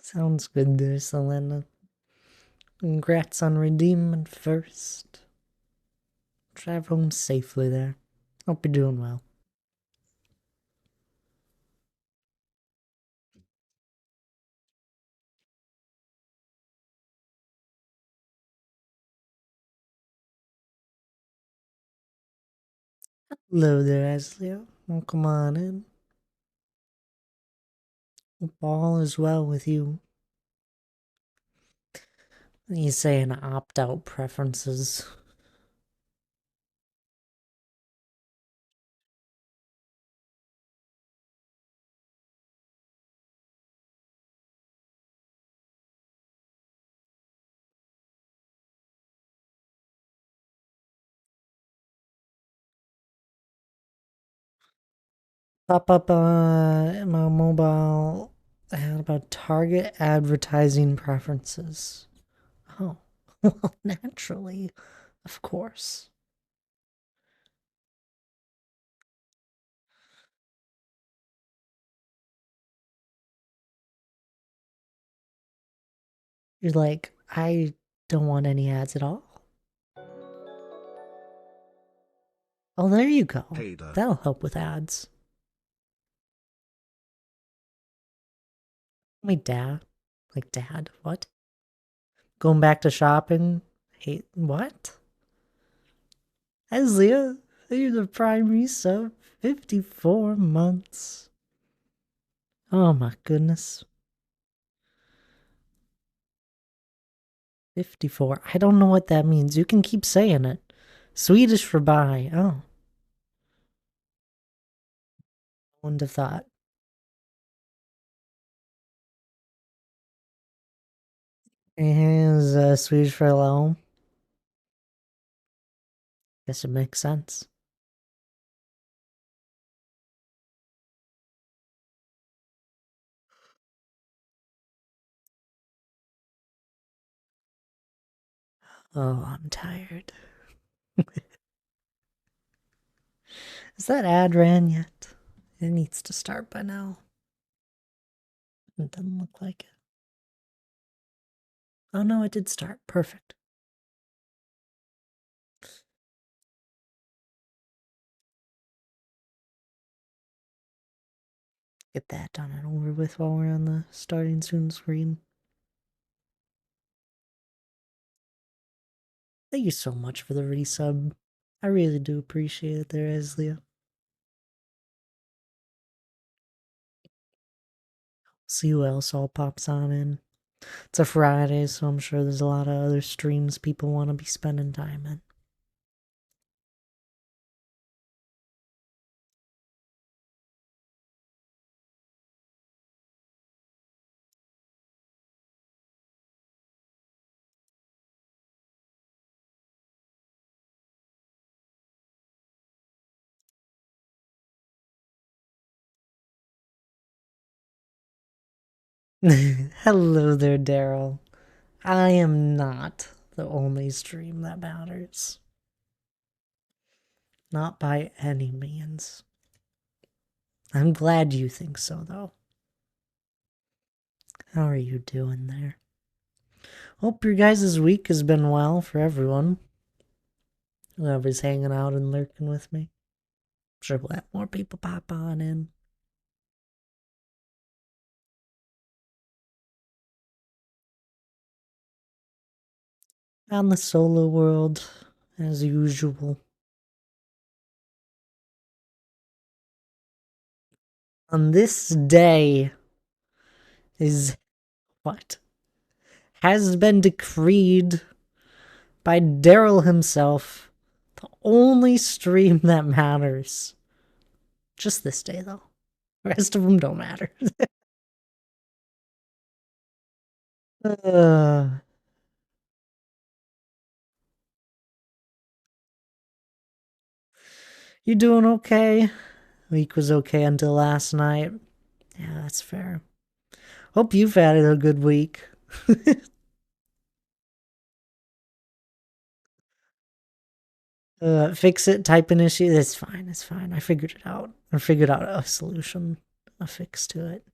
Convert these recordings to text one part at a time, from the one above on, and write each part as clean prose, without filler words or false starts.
Sounds good there, Selena. Congrats on redeeming first. Drive home safely there. Hope you're doing well. Hello there, Asleo. Well, come on in. Hope all is well with you. You saying opt-out preferences. Pop up my mobile ad about target advertising preferences. Oh, well, naturally, of course. You're like, I don't want any ads at all. Oh, there you go. Hey there. That'll help with ads. Wait, dad? Like, dad? What? Going back to shopping? Hey, what? Azlia, you're the primary sub. 54 months. Oh my goodness. 54. I don't know what that means. You can keep saying it. Swedish for bye. Oh, wouldn't have thought. Is Swedish for hello? Guess it makes sense. Oh, I'm tired. Is that ad ran yet? It needs to start by now. It doesn't look like it. Oh no, it did start. Perfect. Get that done and over with while we're on the starting soon screen. Thank you so much for the resub. I really do appreciate it there, Eslia. See who else all pops on in. It's a Friday, so I'm sure there's a lot of other streams people want to be spending time in. Hello there, Daryl. I am not the only stream that matters. Not by any means. I'm glad you think so, though. How are you doing there? Hope your guys' week has been well for everyone. Whoever's hanging out and lurking with me. I'm sure we'll have more people pop on in. On the solo world, as usual. On this day is what has been decreed by Daryl himself. The only stream that matters. Just this day, though. The rest of them don't matter. You doing okay? Week was okay until last night. Yeah, that's fair. Hope you've had a good week. Fix it, type an issue. It's fine, it's fine. I figured it out. I figured out a solution, a fix to it.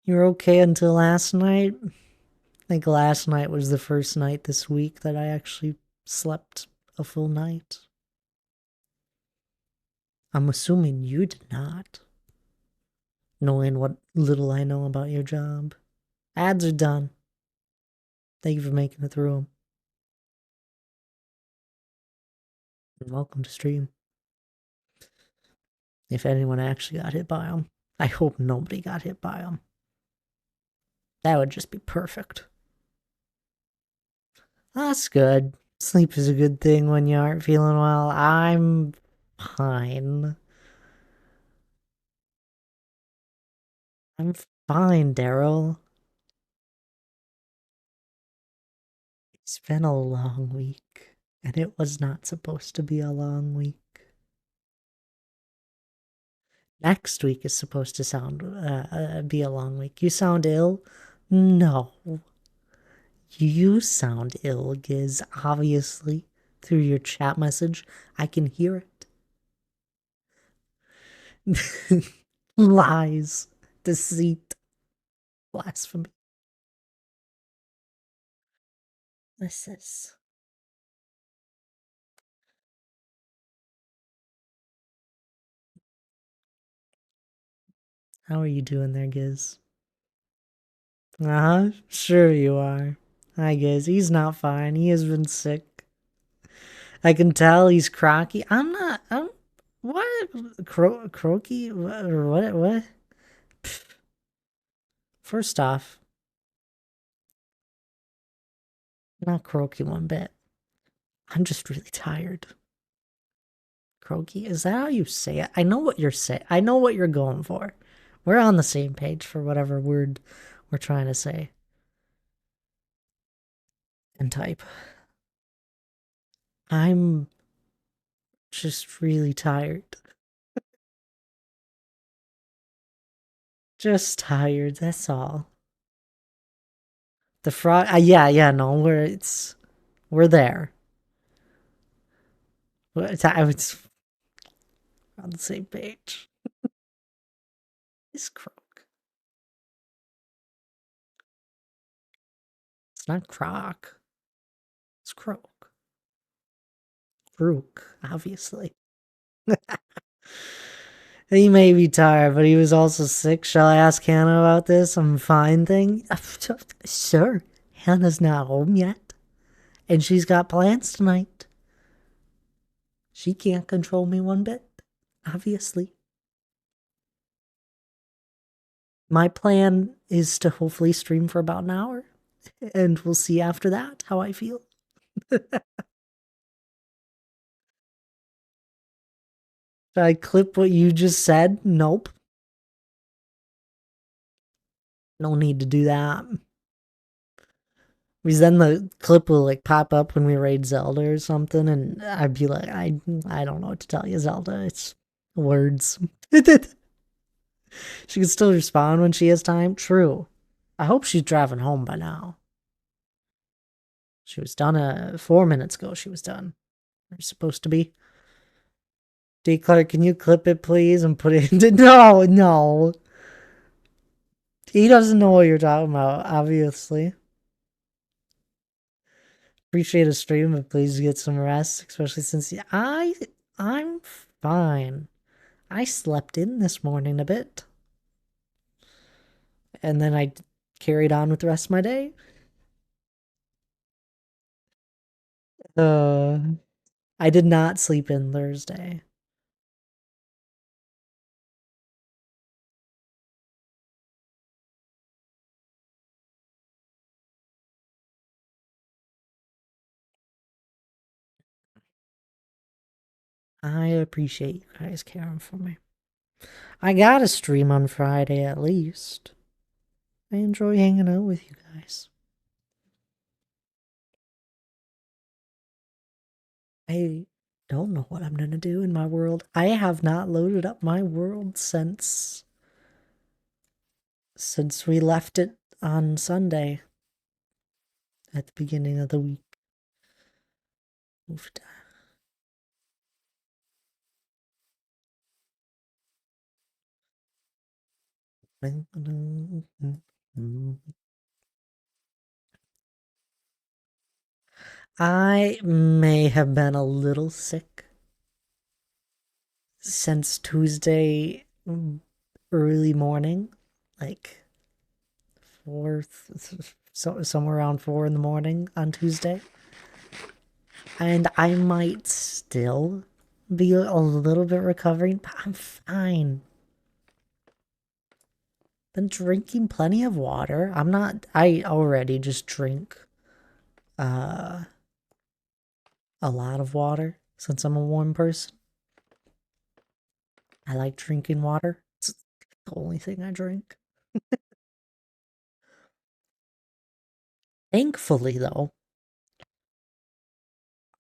You were okay until last night? I think last night was the first night this week that I actually slept a full night. I'm assuming you did not, knowing what little I know about your job. Ads are done. Thank you for making it through them. And welcome to stream. If anyone actually got hit by them. I hope nobody got hit by them. That would just be perfect. That's good. Sleep is a good thing when you aren't feeling well. I'm fine. I'm fine, Daryl. It's been a long week, and it was not supposed to be a long week. Next week is supposed to be a long week. You sound ill? No. You sound ill, Giz, obviously. Through your chat message, I can hear it. Lies, deceit, blasphemy. This is. How are you doing there, Giz? Uh-huh, sure you are. Hi, Giz. He's not fine. He has been sick. I can tell he's croaky. I'm what? Croaky? What? First off, not croaky one bit. I'm just really tired. Croaky? Is that how you say it? I know what you're saying. I know what you're going for. We're on the same page for whatever word we're trying to say. And type. I'm just really tired. Just tired, that's all. The frog, yeah, no, we're there. I was on the same page. It's croak. It's not croc. It's croak. Crook, obviously. He may be tired, but he was also sick. Shall I ask Hannah about this? I'm fine thing? Sure. Hannah's not home yet. And she's got plans tonight. She can't control me one bit, obviously. My plan is to hopefully stream for about an hour, and we'll see after that how I feel. Should I clip what you just said? Nope. No need to do that. Because then the clip will like pop up when we raid Zelda or something, and I'd be like, I don't know what to tell you, Zelda. It's words. She can still respond when she has time. True. I hope she's driving home by now. She was done 4 minutes ago. She was done. You're supposed to be. D. Clark, can you clip it, please, and put it into. No. He doesn't know what you're talking about, obviously. Appreciate a stream, but please get some rest, especially since I'm fine. I slept in this morning a bit. And then I carried on with the rest of my day. Uh, I did not sleep in Thursday. I appreciate you guys caring for me. I got a stream on Friday at least. I enjoy hanging out with you guys. I don't know what I'm gonna do in my world. I have not loaded up my world since we left it on Sunday at the beginning of the week. Moved. I may have been a little sick since Tuesday early morning, like four, so somewhere around 4 in the morning on Tuesday, and I might still be a little bit recovering, but I'm fine. Been drinking plenty of water. I already just drink uh a lot of water since I'm a warm person. I like drinking water. It's the only thing I drink. Thankfully, though,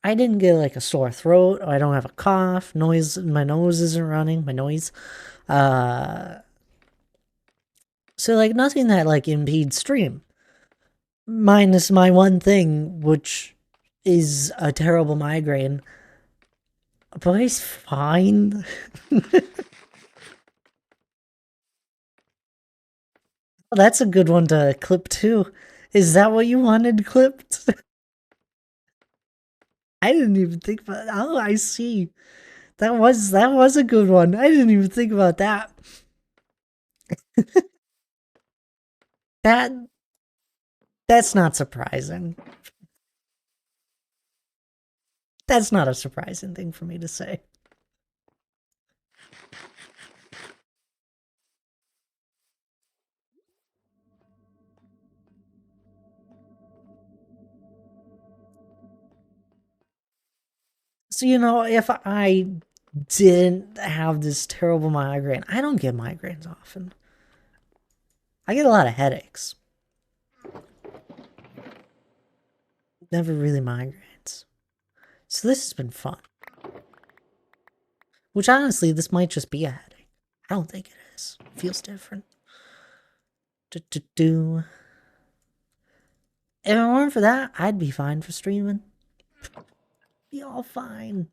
I didn't get like a sore throat, or I don't have a cough, my nose isn't running, my noise. Uh, so like nothing that like impedes stream. Minus my one thing, which is a terrible migraine. But it's fine. Well, that's a good one to clip too. Is that what you wanted clipped? I didn't even think about. Oh, I see. That was a good one. I didn't even think about that. That that's not surprising. That's not a surprising thing for me to say. So if I didn't have this terrible migraine, I don't get migraines often. I get a lot of headaches. Never really migraines. So this has been fun. Which honestly, this might just be a headache. I don't think it is. It feels different. Do. If it weren't for that, I'd be fine for streaming. Be all fine.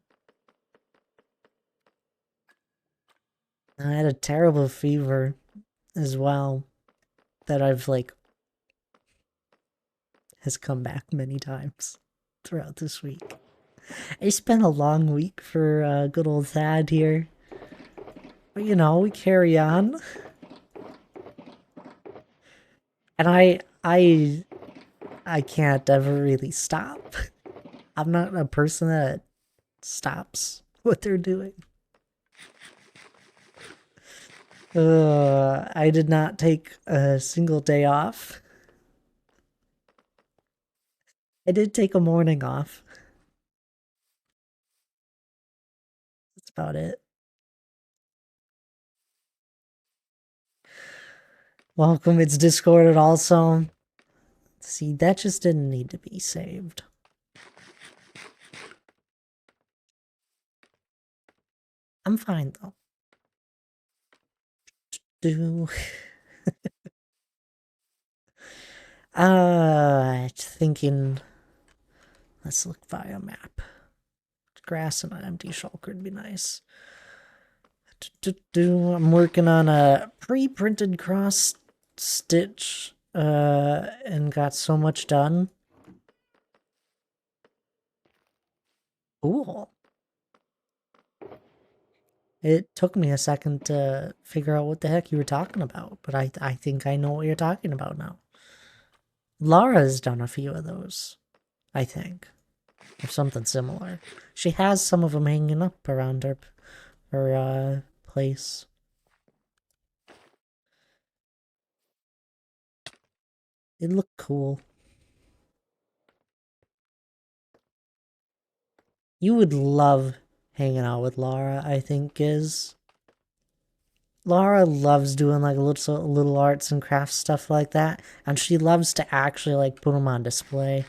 I had a terrible fever as well that I've like has come back many times throughout this week. It's been a long week for good old Thad here. But we carry on. And I can't ever really stop. I'm not a person that stops what they're doing. I did not take a single day off. I did take a morning off. That's about it. Welcome, it's discorded also. See, that just didn't need to be saved. I'm fine though. Do thinking. Let's look via map. Grass and an empty shulker would be nice. I'm working on a pre-printed cross stitch and got so much done. Cool. It took me a second to figure out what the heck you were talking about, but I think I know what you're talking about now. Laura's done a few of those, I think, or something similar. She has some of them hanging up around her place. It looked cool. You would love hanging out with Laura, I think, is. Laura loves doing like little arts and crafts stuff like that, and she loves to actually like put them on display.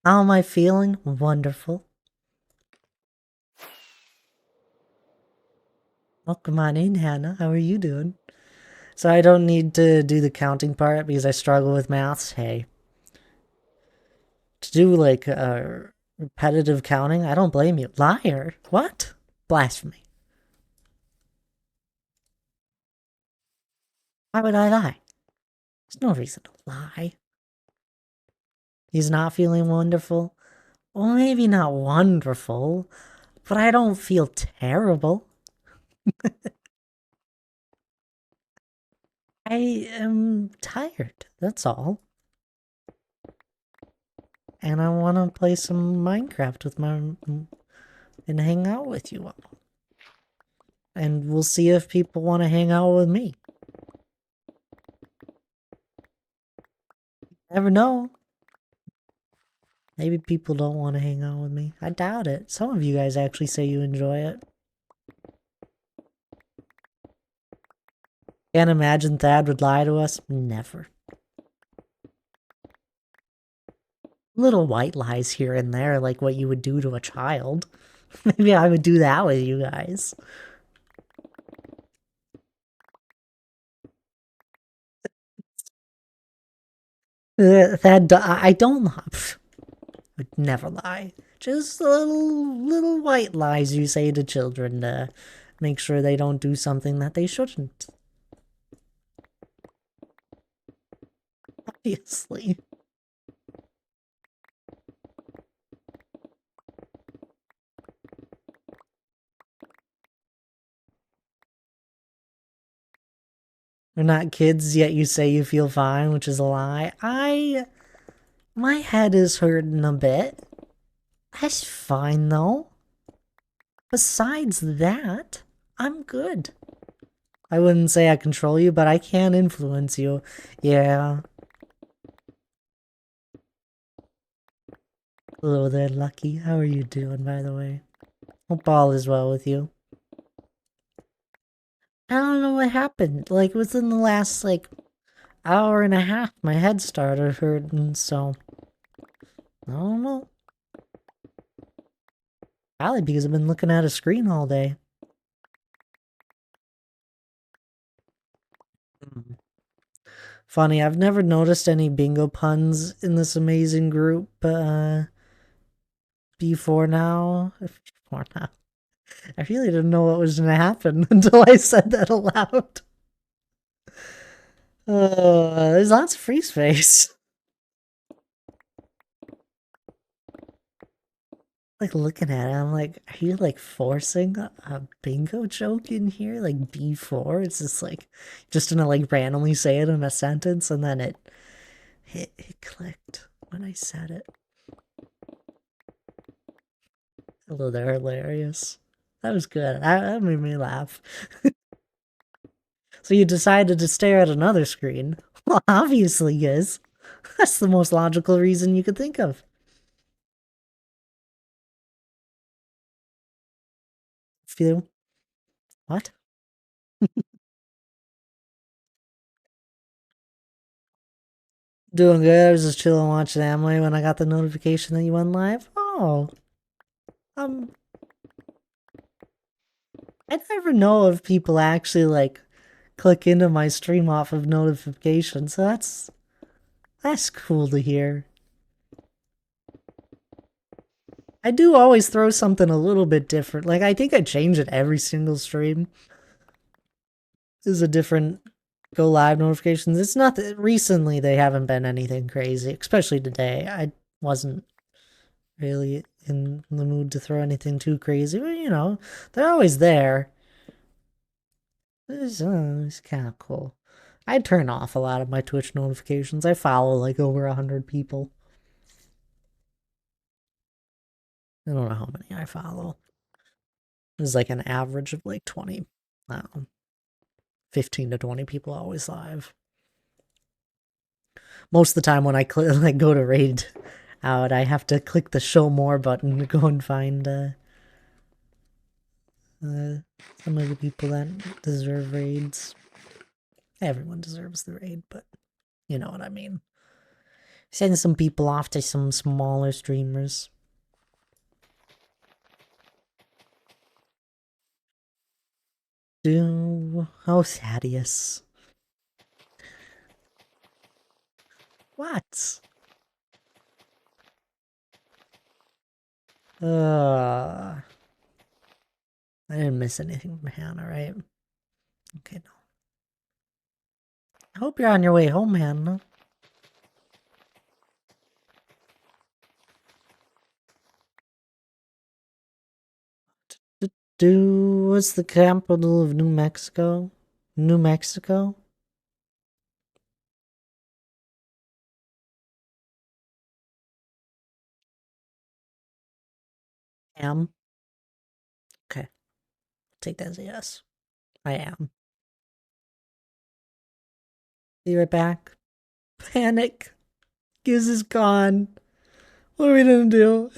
How am I feeling? Wonderful. Welcome on in, Hannah. How are you doing? So I don't need to do the counting part because I struggle with maths. Hey. To do like repetitive counting, I don't blame you. Liar. What? Blasphemy. Why would I lie? There's no reason to lie. He's not feeling wonderful? Well, maybe not wonderful, but I don't feel terrible. I am tired, that's all. And I want to play some Minecraft with my... and hang out with you all. And we'll see if people want to hang out with me. Never know. Maybe people don't want to hang out with me. I doubt it. Some of you guys actually say you enjoy it. Can't imagine Thad would lie to us. Never. Little white lies here and there, like what you would do to a child. Maybe I would do that with you guys. Thad, I don't lie. Would never lie. Just little white lies you say to children to make sure they don't do something that they shouldn't. Obviously. We're not kids, yet you say you feel fine, which is a lie. My head is hurting a bit. That's fine, though. Besides that, I'm good. I wouldn't say I control you, but I can influence you. Yeah. Hello there, Lucky. How are you doing, by the way? Hope all is well with you. I don't know what happened. Like, within the last, hour and a half, my head started hurting, so... I don't know. Probably because I've been looking at a screen all day. Funny, I've never noticed any bingo puns in this amazing group, before now. Before now. I really didn't know what was gonna happen until I said that aloud. There's lots of free space. Like, looking at it, I'm like, are you, like, forcing a bingo joke in here? Like, B4? It's just, like, just gonna, like, randomly say it in a sentence, and then it clicked when I said it. Hello there, hilarious. That was good. That made me laugh. So you decided to stare at another screen? Well, obviously, yes. That's the most logical reason you could think of. Feel what? Doing good. I was just chilling watching anime when I got the notification that you went live. Oh, um, I never know if people actually like click into my stream off of notifications. So that's cool to hear. I do always throw something a little bit different. Like, I think I change it every single stream. Is a different go live notifications. It's not that recently they haven't been anything crazy, especially today. I wasn't really in the mood to throw anything too crazy, but you know, they're always there. It's kind of cool. I turn off a lot of my Twitch notifications. I follow like over 100 people. I don't know how many I follow. There's like an average of like 20, I don't know, 15 to 20 people always live. Most of the time when I like go to raid out, I have to click the show more button to go and find some of the people that deserve raids. Everyone deserves the raid, but you know what I mean. Send some people off to some smaller streamers. Oh, Thaddeus. What? I didn't miss anything from Hannah, right? Okay, no. I hope you're on your way home, Hannah. What's the capital of New Mexico? New Mexico? Am? Okay, take that as a yes. I am. Be right back. Panic. Giz is gone. What are we gonna do?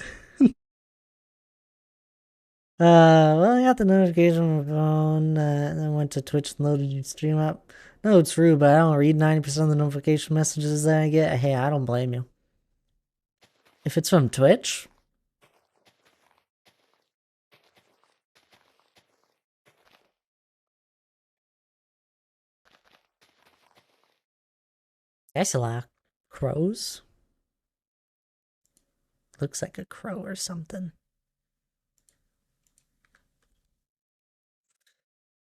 Well, I got the notification on my phone, and then went to Twitch and loaded your stream up. No, it's rude, but I don't read 90% of the notification messages that I get. Hey, I don't blame you. If it's from Twitch, that's a lot. Crows? Looks like a crow or something.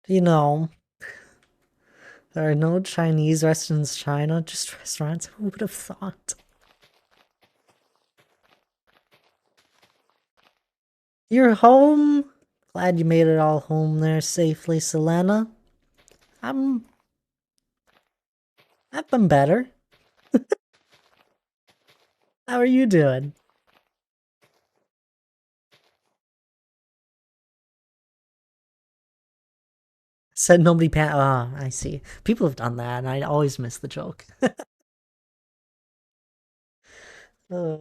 You know, there are no Chinese restaurants in China, just restaurants. Who would have thought? You're home? Glad you made it all home there safely, Selena. I'm... I've been better. How are you doing? Said nobody Ah, I see. People have done that, and I always miss the joke. uh,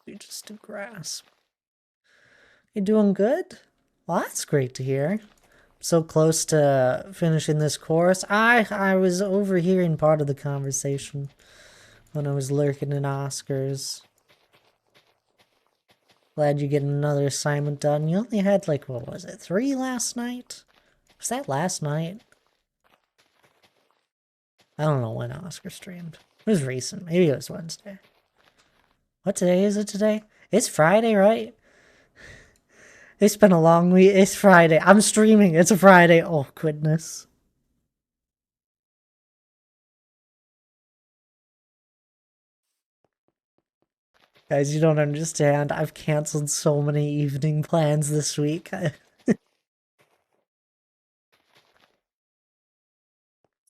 we just do grass. You doing good? Well, that's great to hear. So close to finishing this course. I was overhearing part of the conversation when I was lurking in Oscars. Glad you get another assignment done. You only had like, what was it, 3 last night? Was that last night? I don't know when Oscar streamed. It was recent. Maybe it was Wednesday. What day is it today? It's Friday, right? It's been a long week. It's Friday. I'm streaming. It's a Friday. Oh, goodness. Guys, you don't understand. I've canceled so many evening plans this week.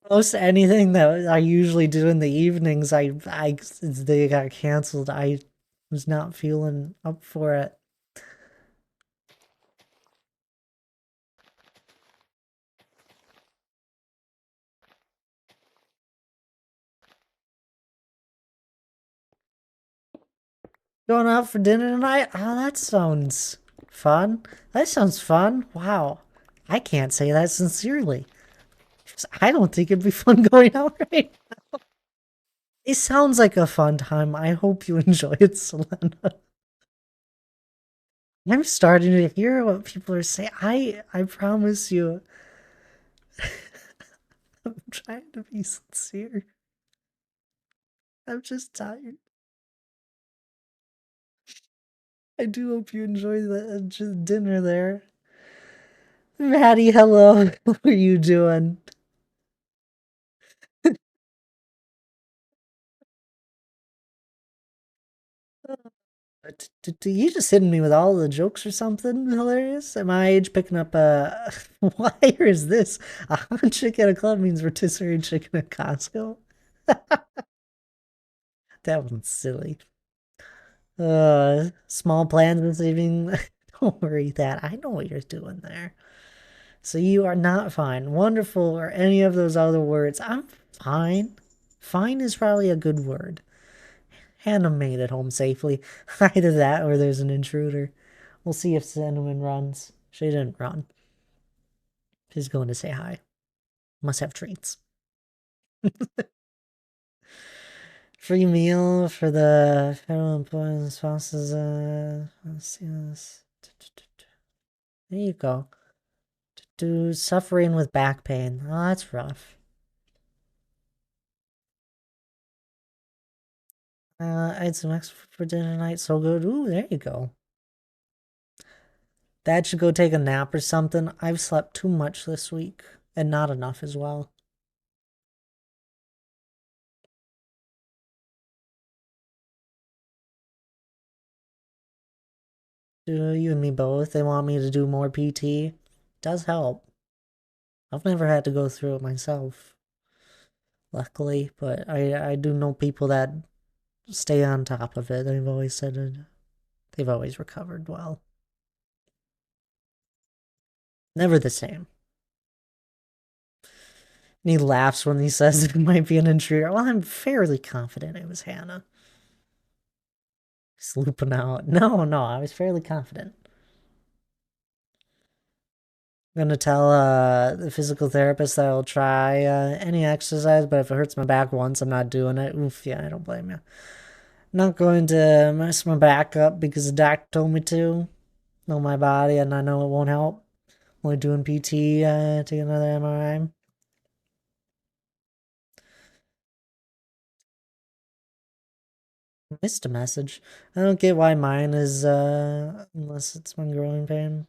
Most anything that I usually do in the evenings, they got canceled. I was not feeling up for it. Going out for dinner tonight? Oh, that sounds fun. That sounds fun. Wow. I can't say that sincerely. I don't think it'd be fun going out right now. It sounds like a fun time. I hope you enjoy it, Selena. I'm starting to hear what people are saying. I promise you. I'm trying to be sincere. I'm just tired. I do hope you enjoy the dinner there. Maddie, hello. How are you doing? You just hitting me with all the jokes or something hilarious? At my age, picking up a... Why is this? A hot chick at a club means rotisserie chicken at Costco? That one's silly. Small plans this evening. Don't worry that. I know what you're doing there. So you are not fine, wonderful, or any of those other words. I'm fine. Fine is probably a good word. Hannah made it home safely. Either that or there's an intruder. We'll see if Cinnamon runs. She didn't run. She's going to say hi. Must have treats. Free meal for the federal employees and spouses. Let's see this. There you go. To suffering with back pain. Oh, that's rough. I had some extra for dinner tonight. So good. Ooh, there you go. Dad should go take a nap or something. I've slept too much this week, and not enough as well. You and me both. They want me to do more PT. Does help. I've never had to go through it myself, luckily, but I do know people that stay on top of it. They've always said it. They've always recovered well. Never the same. And he laughs when he says it might be an intruder. Well, I'm fairly confident it was Hannah. He's looping out. No, I was fairly confident. I'm gonna tell the physical therapist that I'll try any exercise, but if it hurts my back once, I'm not doing it. Oof, yeah, I don't blame you. Not going to mess my back up because the doctor told me to. Know my body, and I know it won't help. Only doing PT, take another MRI. Missed a message. I don't get why mine is, unless it's my growing pain.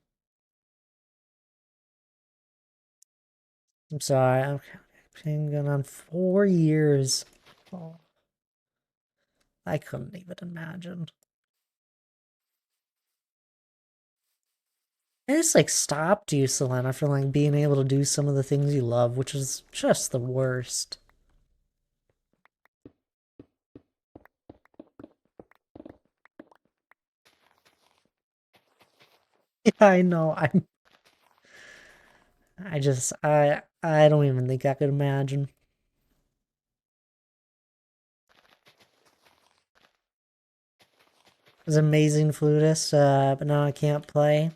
I'm sorry, I'm going on 4 years. Oh, I couldn't even imagine. I just like stopped you, Selena, for like being able to do some of the things you love, which is just the worst. Yeah, I know. I don't even think I could imagine. I was an amazing flutist, but now I can't play.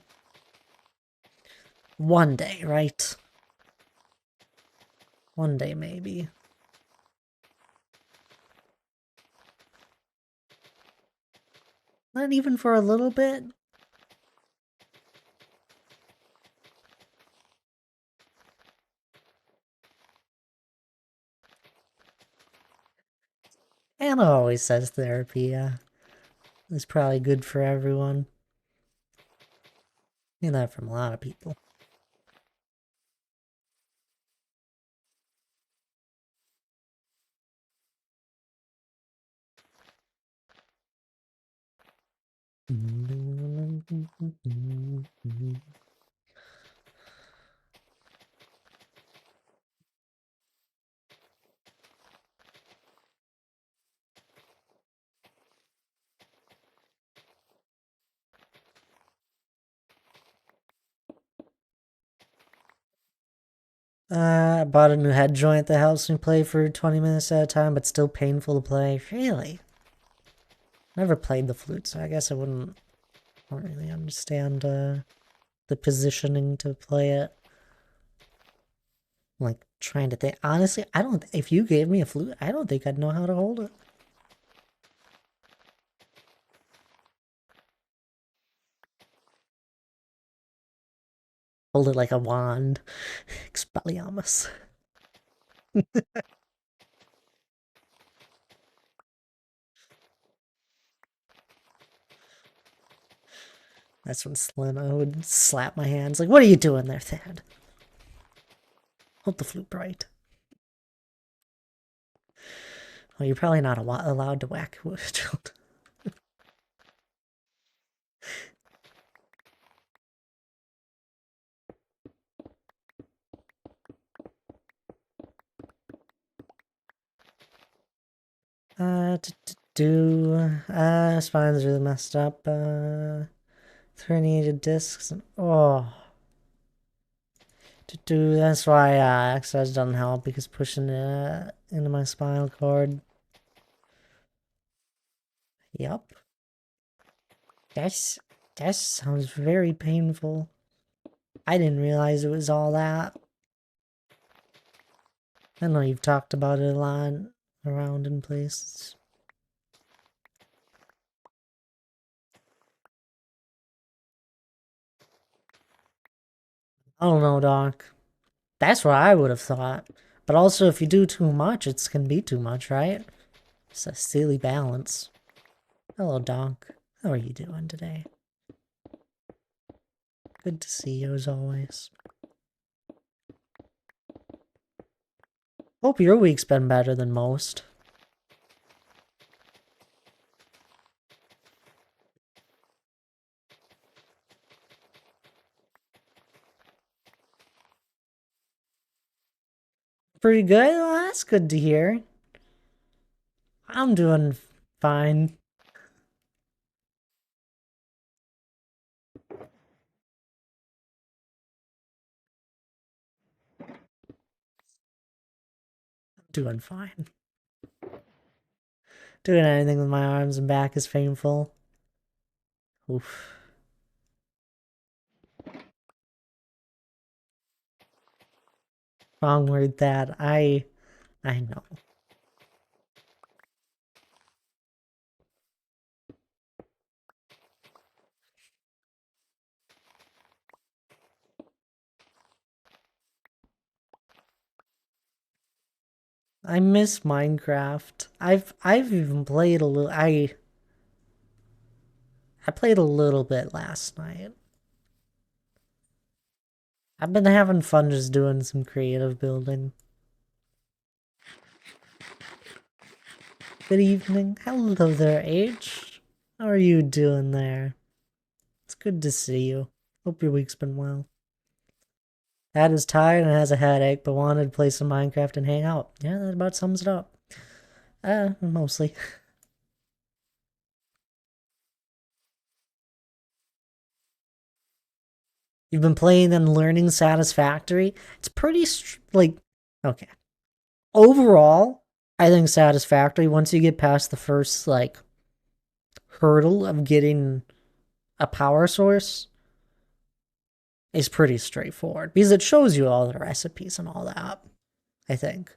One day, right? One day, maybe. Not even for a little bit. Anna always says therapy is probably good for everyone. You hear that from a lot of people. I bought a new head joint that helps me play for 20 minutes at a time, but still painful to play. Really? Never played the flute, so I guess I don't really understand the positioning to play it. I'm like trying to think. Honestly, I don't. If you gave me a flute, I don't think I'd know how to hold it. Hold it like a wand. Expelliarmus. That's when Selena would slap my hands. Like, what are you doing there, Thad? Hold the flute bright. Well, you're probably not allowed to whack children. Spine's really messed up. Herniated discs. Oh. That's why exercise doesn't help, because pushing it into my spinal cord. Yep. That sounds very painful. I didn't realize it was all that. I know you've talked about it a lot around in places. I don't know, Doc. That's what I would have thought. But also, if you do too much, it can be too much, right? It's a silly balance. Hello, Doc. How are you doing today? Good to see you as always. Hope your week's been better than most. Pretty good? Well, that's good to hear. I'm doing fine. Doing fine. Doing anything with my arms and back is painful. Oof. Wrong word that. I know. I miss Minecraft. I've even played a little. I played a little bit last night. I've been having fun just doing some creative building. Good evening. Hello there, H. How are you doing there? It's good to see you. Hope your week's been well. Dad is tired and has a headache, but wanted to play some Minecraft and hang out. Yeah, that about sums it up. Mostly. You've been playing and learning Satisfactory. It's pretty, like, okay. Overall, I think Satisfactory, once you get past the first, like, hurdle of getting a power source, is pretty straightforward. Because it shows you all the recipes and all that, I think.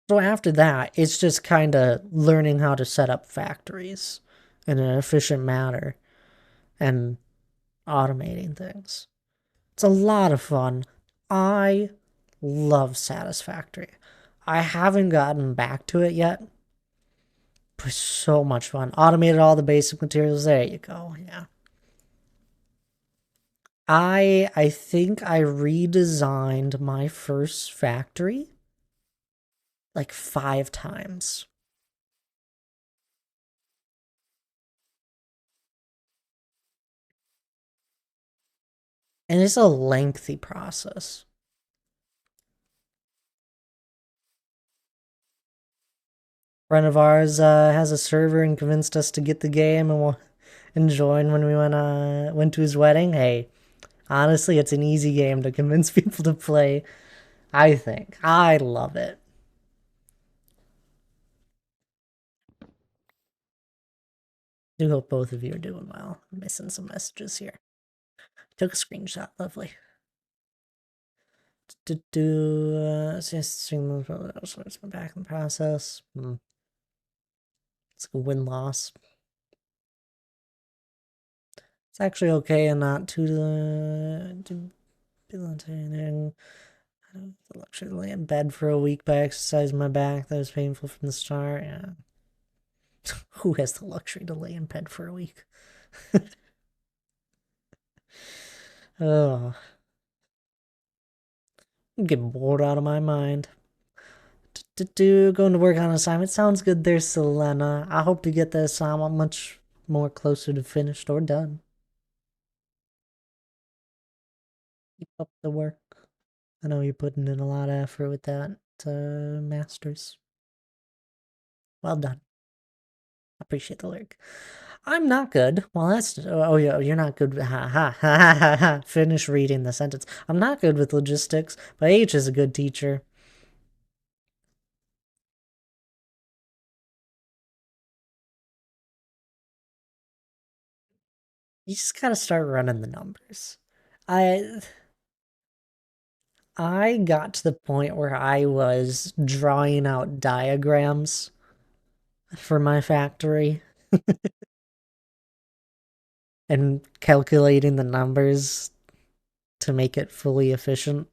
So after that, it's just kind of learning how to set up factories in an efficient manner and automating things. It's a lot of fun. I love Satisfactory. I haven't gotten back to it yet. But so much fun. Automated all the basic materials. There you go. Yeah. I think I redesigned my first factory like 5 times. And it's a lengthy process. Friend of ours has a server and convinced us to get the game and join when we went to his wedding. Hey, honestly, it's an easy game to convince people to play. I think I love it. Do hope both of you are doing well. I'm missing some messages here. Took a screenshot. Lovely. Stream it's been back in the process. It's a win loss. It's actually okay and not too debilitating. I have the luxury to lay in bed for a week by exercising my back. That was painful from the start. Yeah. Who has the luxury to lay in bed for a week? Oh, I'm getting bored out of my mind. Going to work on assignment. Sounds good there, Selena. I hope to get the assignment much more closer to finished or done. Keep up the work. I know you're putting in a lot of effort with that, masters. Well done. Appreciate the lyric. I'm not good. Well, that's yeah, you're not good. Ha ha ha ha ha. Finish reading the sentence. I'm not good with logistics, but H is a good teacher. You just gotta start running the numbers. I I got to the point where I was drawing out diagrams for my factory and calculating the numbers to make it fully efficient.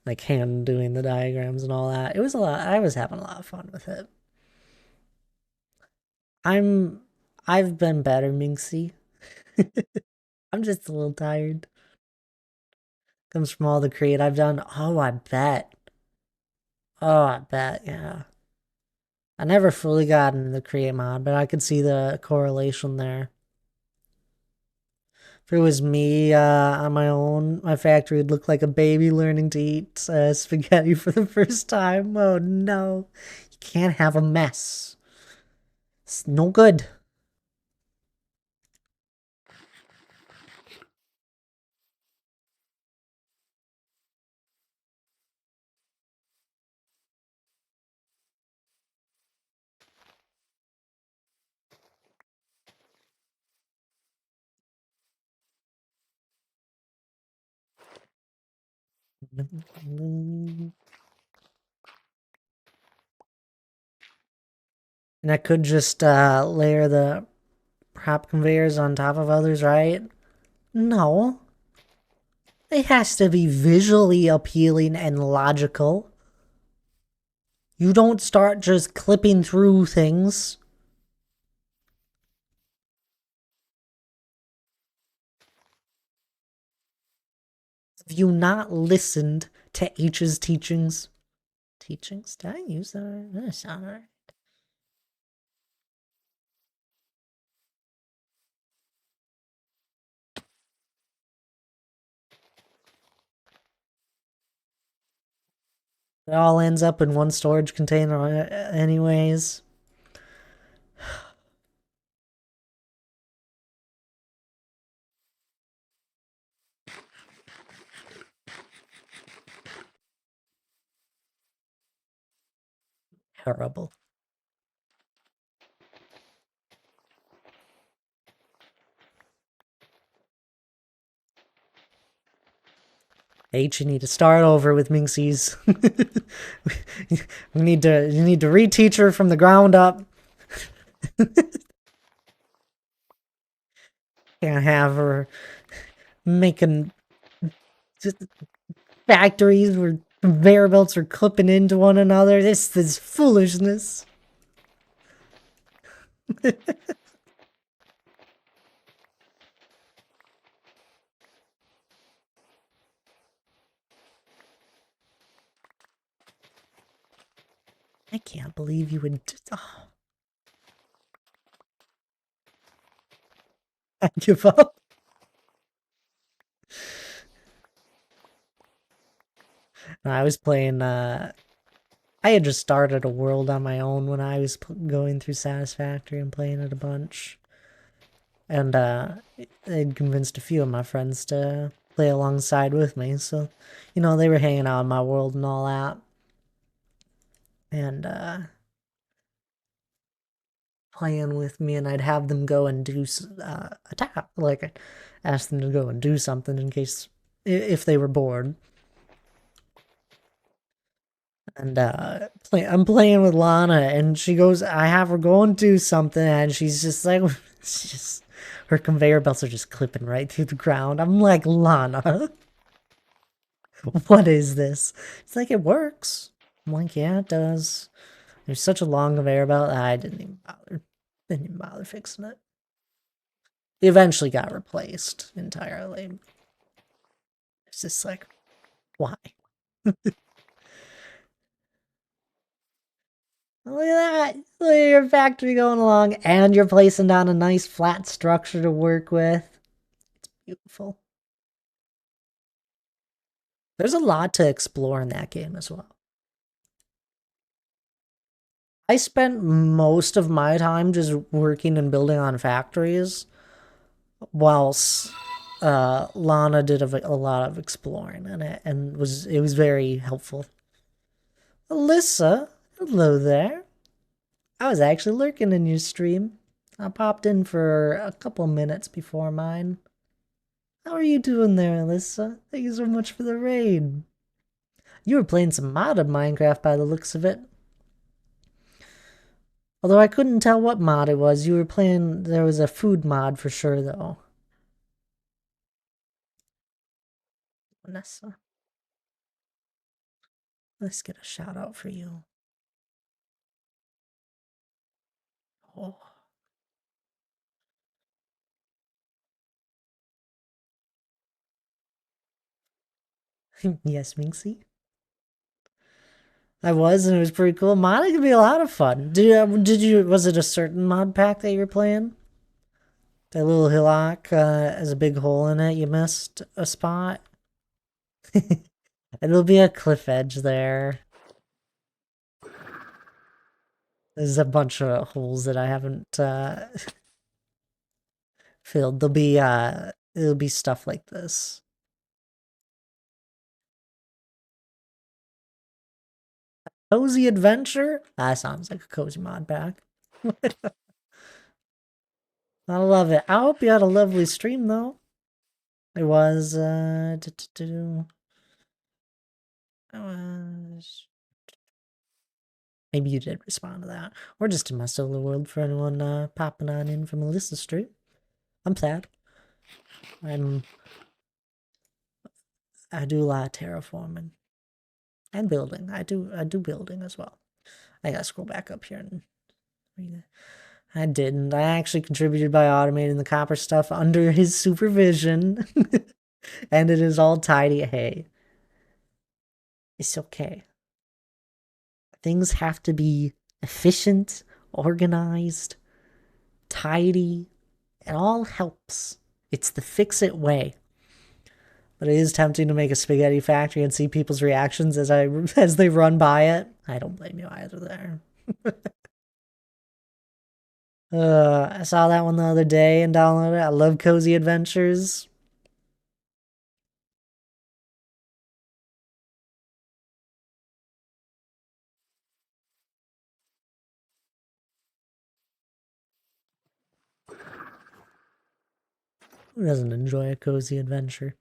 Like hand doing the diagrams and all that. It was a lot. I was having a lot of fun with it. I'm I've been better, Minxie. I'm just a little tired. Comes from all the create I've done. Oh, I bet. Oh, I bet, yeah. I never fully got into the create mod, but I could see the correlation there. If it was me on my own, my factory would look like a baby learning to eat spaghetti for the first time. Oh no. You can't have a mess. It's no good. And I could just layer the prop conveyors on top of others, right? No. It has to be visually appealing and logical. You don't start just clipping through things. Have you not listened to H's teachings? Teachings? Did I use that? That sound right. It all ends up in one storage container, anyways. Terrible. H, you need to start over with Minxies. You need to reteach her from the ground up. Can't have her making just factories where conveyor belts are clipping into one another. This is foolishness. I can't believe you would. Oh, I give up. I was playing. I had just started a world on my own when I was going through Satisfactory and playing it a bunch, and I'd convinced a few of my friends to play alongside with me. So, they were hanging out in my world and all that, and playing with me, and I'd have them go and do a task, like I'd ask them to go and do something in case if they were bored. And I'm playing with Lana, and she goes, I have her go and do something, and she's just like, it's just her conveyor belts are just clipping right through the ground. I'm like, Lana, what is this? It's like, it works. I'm like, yeah, it does. There's such a long conveyor belt, I didn't even bother. Didn't even bother fixing it. It eventually got replaced entirely. It's just like, why? Look at that! Look at your factory going along, and you're placing down a nice flat structure to work with. It's beautiful. There's a lot to explore in that game as well. I spent most of my time just working and building on factories, whilst Lana did a lot of exploring in it, and it was very helpful. Alyssa, hello there. I was actually lurking in your stream. I popped in for a couple minutes before mine. How are you doing there, Alyssa? Thank you so much for the raid. You were playing some modded Minecraft by the looks of it. Although I couldn't tell what mod it was. You were playing, there was a food mod for sure, though. Vanessa. Let's get a shout out for you. Oh. Yes, Minxie. I was, and it was pretty cool. Modding can be a lot of fun. Was it a certain mod pack that you were playing? That little hillock has a big hole in it. You missed a spot. It'll be a cliff edge there. There's a bunch of holes that I haven't filled. It'll be stuff like this. Cozy adventure? That sounds like a cozy mod pack. I love it. I hope you had a lovely stream though. It was it was maybe you did respond to that. Or just in my solo world for anyone popping on in from Melissa's stream. I'm sad. I do a lot of terraforming. And building. I do building as well. I gotta scroll back up here and read it. I didn't. I actually contributed by automating the copper stuff under his supervision. And it is all tidy. Hey. It's okay. Things have to be efficient, organized, tidy. It all helps. It's the fix-it way. But it is tempting to make a spaghetti factory and see people's reactions as they run by it. I don't blame you either there. I saw that one the other day and downloaded it. I love Cozy Adventures. Who doesn't enjoy a cozy adventure?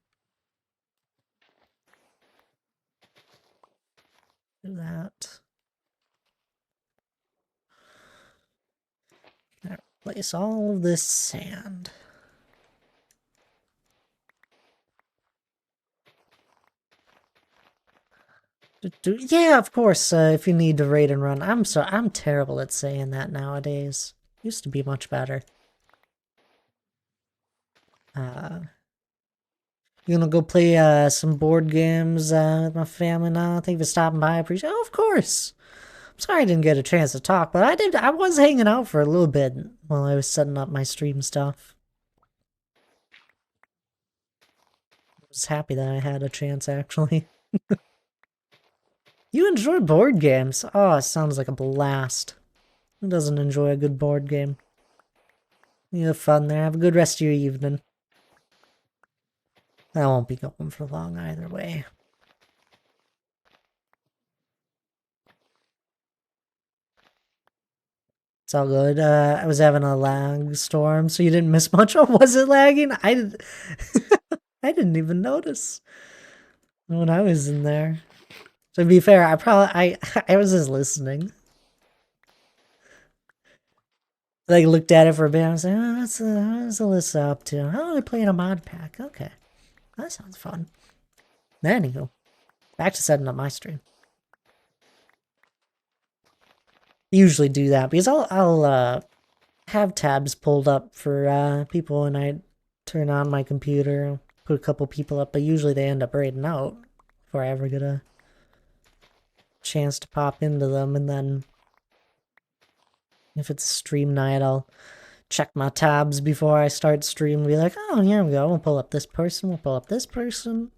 Do that. Replace all of this sand. Yeah, of course. If you need to raid and run, I'm terrible at saying that nowadays. Used to be much better. You gonna go play some board games with my family now? Thank you for stopping by. I appreciate it. Oh, of course. I'm sorry I didn't get a chance to talk, but I was hanging out for a little bit while I was setting up my stream stuff. I was happy that I had a chance, actually. You enjoy board games? Oh, it sounds like a blast. Who doesn't enjoy a good board game? You have fun there. Have a good rest of your evening. I won't be going for long either way. It's all good. I was having a lag storm, so you didn't miss much. Oh, was it lagging? I didn't even notice when I was in there. To be fair, I was just listening. Like looked at it for a bit. I was like, oh, what's Alyssa up to? Oh, they're playing a mod pack. Okay, that sounds fun. Anywho, back to setting up my stream. Usually do that because I'll have tabs pulled up for people when I turn on my computer. Put a couple people up, but usually they end up raiding out before I ever get a chance to pop into them. And then if it's stream night, I'll check my tabs before I start stream and be like, oh, here we go. We'll pull up this person. We'll pull up this person.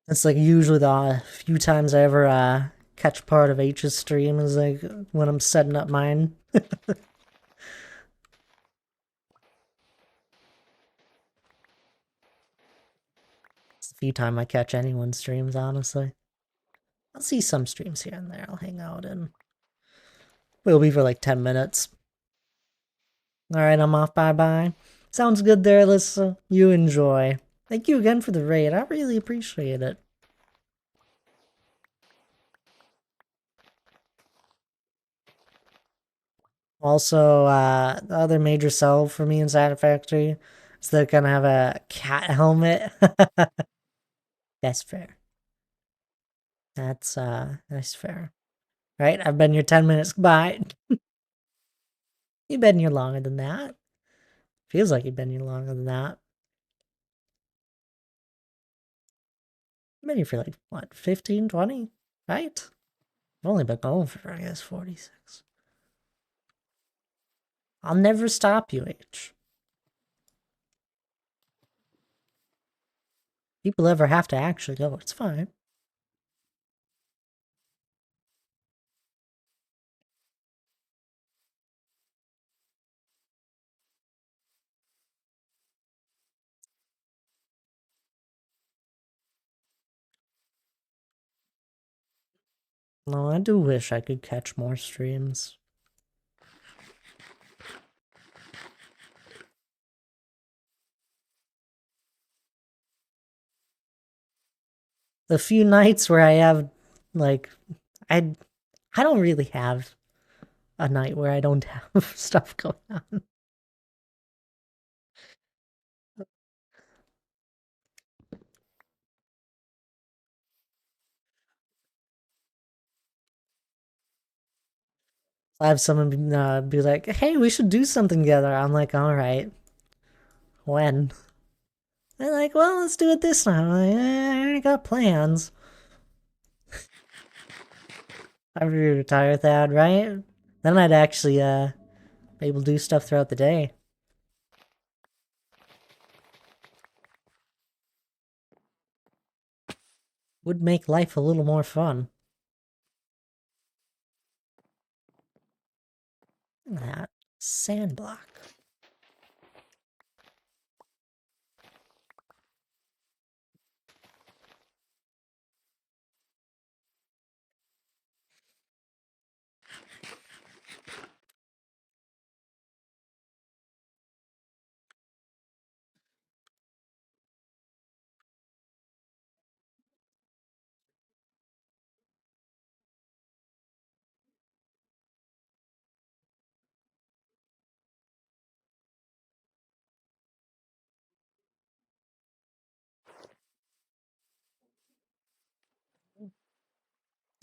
It's like usually the few times I ever catch part of H's stream is like when I'm setting up mine. It's the few time I catch anyone's streams, honestly. I'll see some streams here and there. I'll hang out and we'll be for like 10 minutes. Alright, I'm off. Bye-bye. Sounds good there, Alyssa. You enjoy. Thank you again for the raid. I really appreciate it. Also, the other major sell for me inside a factory is they're gonna have a cat helmet. That's fair. That's fair. Right? I've been here 10 minutes. Bye. You've been here longer than that. Feels like you've been here longer than that. I've been here for like, what, 15, 20? Right? I've only been going for, I guess, 46. I'll never stop you, H. People ever have to actually go, it's fine. No, I do wish I could catch more streams. The few nights where I have, like, I don't really have a night where I don't have stuff going on. I have someone be like, hey, we should do something together. I'm like, all right. When? They're like, well, let's do it this time. I'm like, I already got plans. After you retire, Thad, right? Then I'd actually be able to do stuff throughout the day. Would make life a little more fun. That sand block.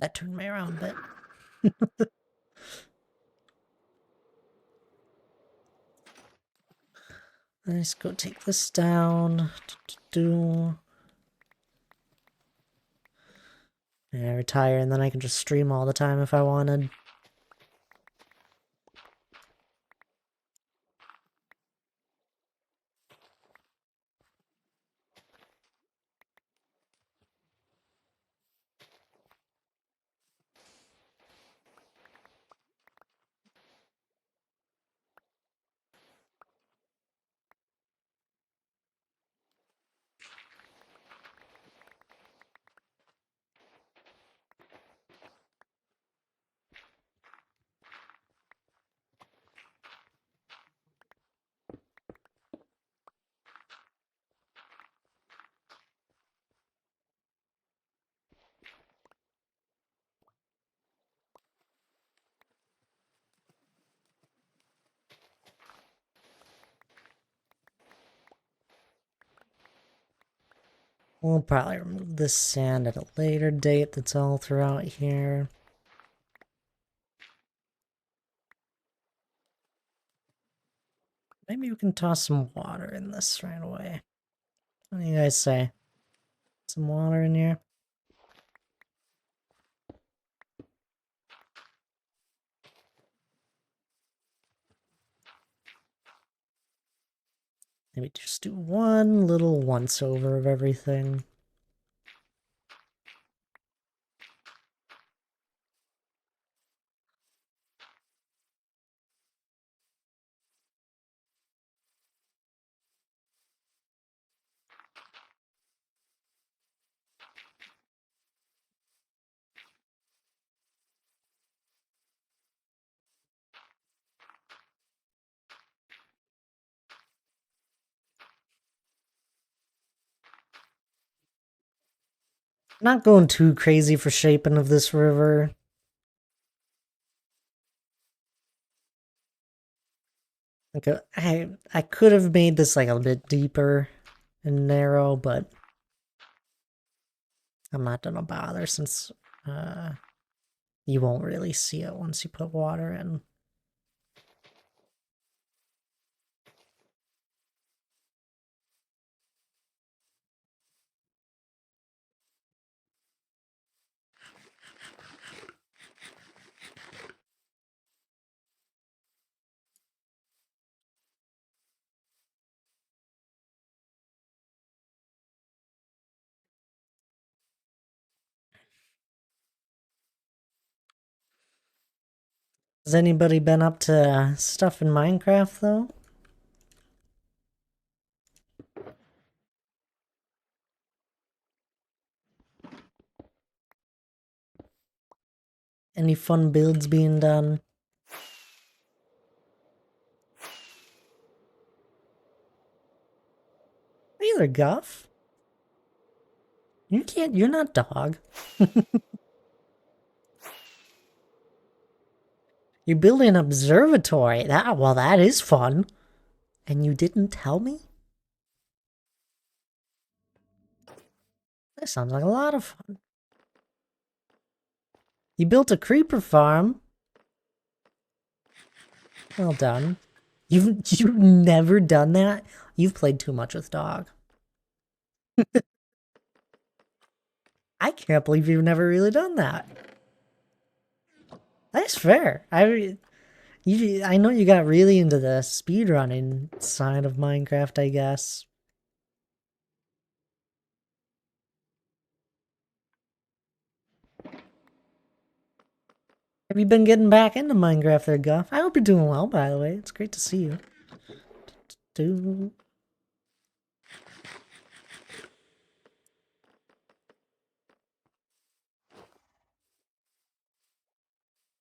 That turned me around a bit. Let's go take this down. Yeah, retire, and then I can just stream all the time if I wanted. We'll probably remove this sand at a later date that's all throughout here. Maybe we can toss some water in this right away. What do you guys say? Some water in here? Maybe just do one little once over of everything. Not going too crazy for shaping of this river. Like I could have made this like a bit deeper and narrow, but I'm not gonna bother since you won't really see it once you put water in. Has anybody been up to stuff in Minecraft, though? Any fun builds being done? Hey there, Guff. You're not dog. You build an observatory. That is fun. And you didn't tell me? That sounds like a lot of fun. You built a creeper farm. Well done. You've never done that? You've played too much with dog. I can't believe you've never really done that. That's fair. I know you got really into the speedrunning side of Minecraft, I guess. Have you been getting back into Minecraft there, Guff? I hope you're doing well, by the way. It's great to see you.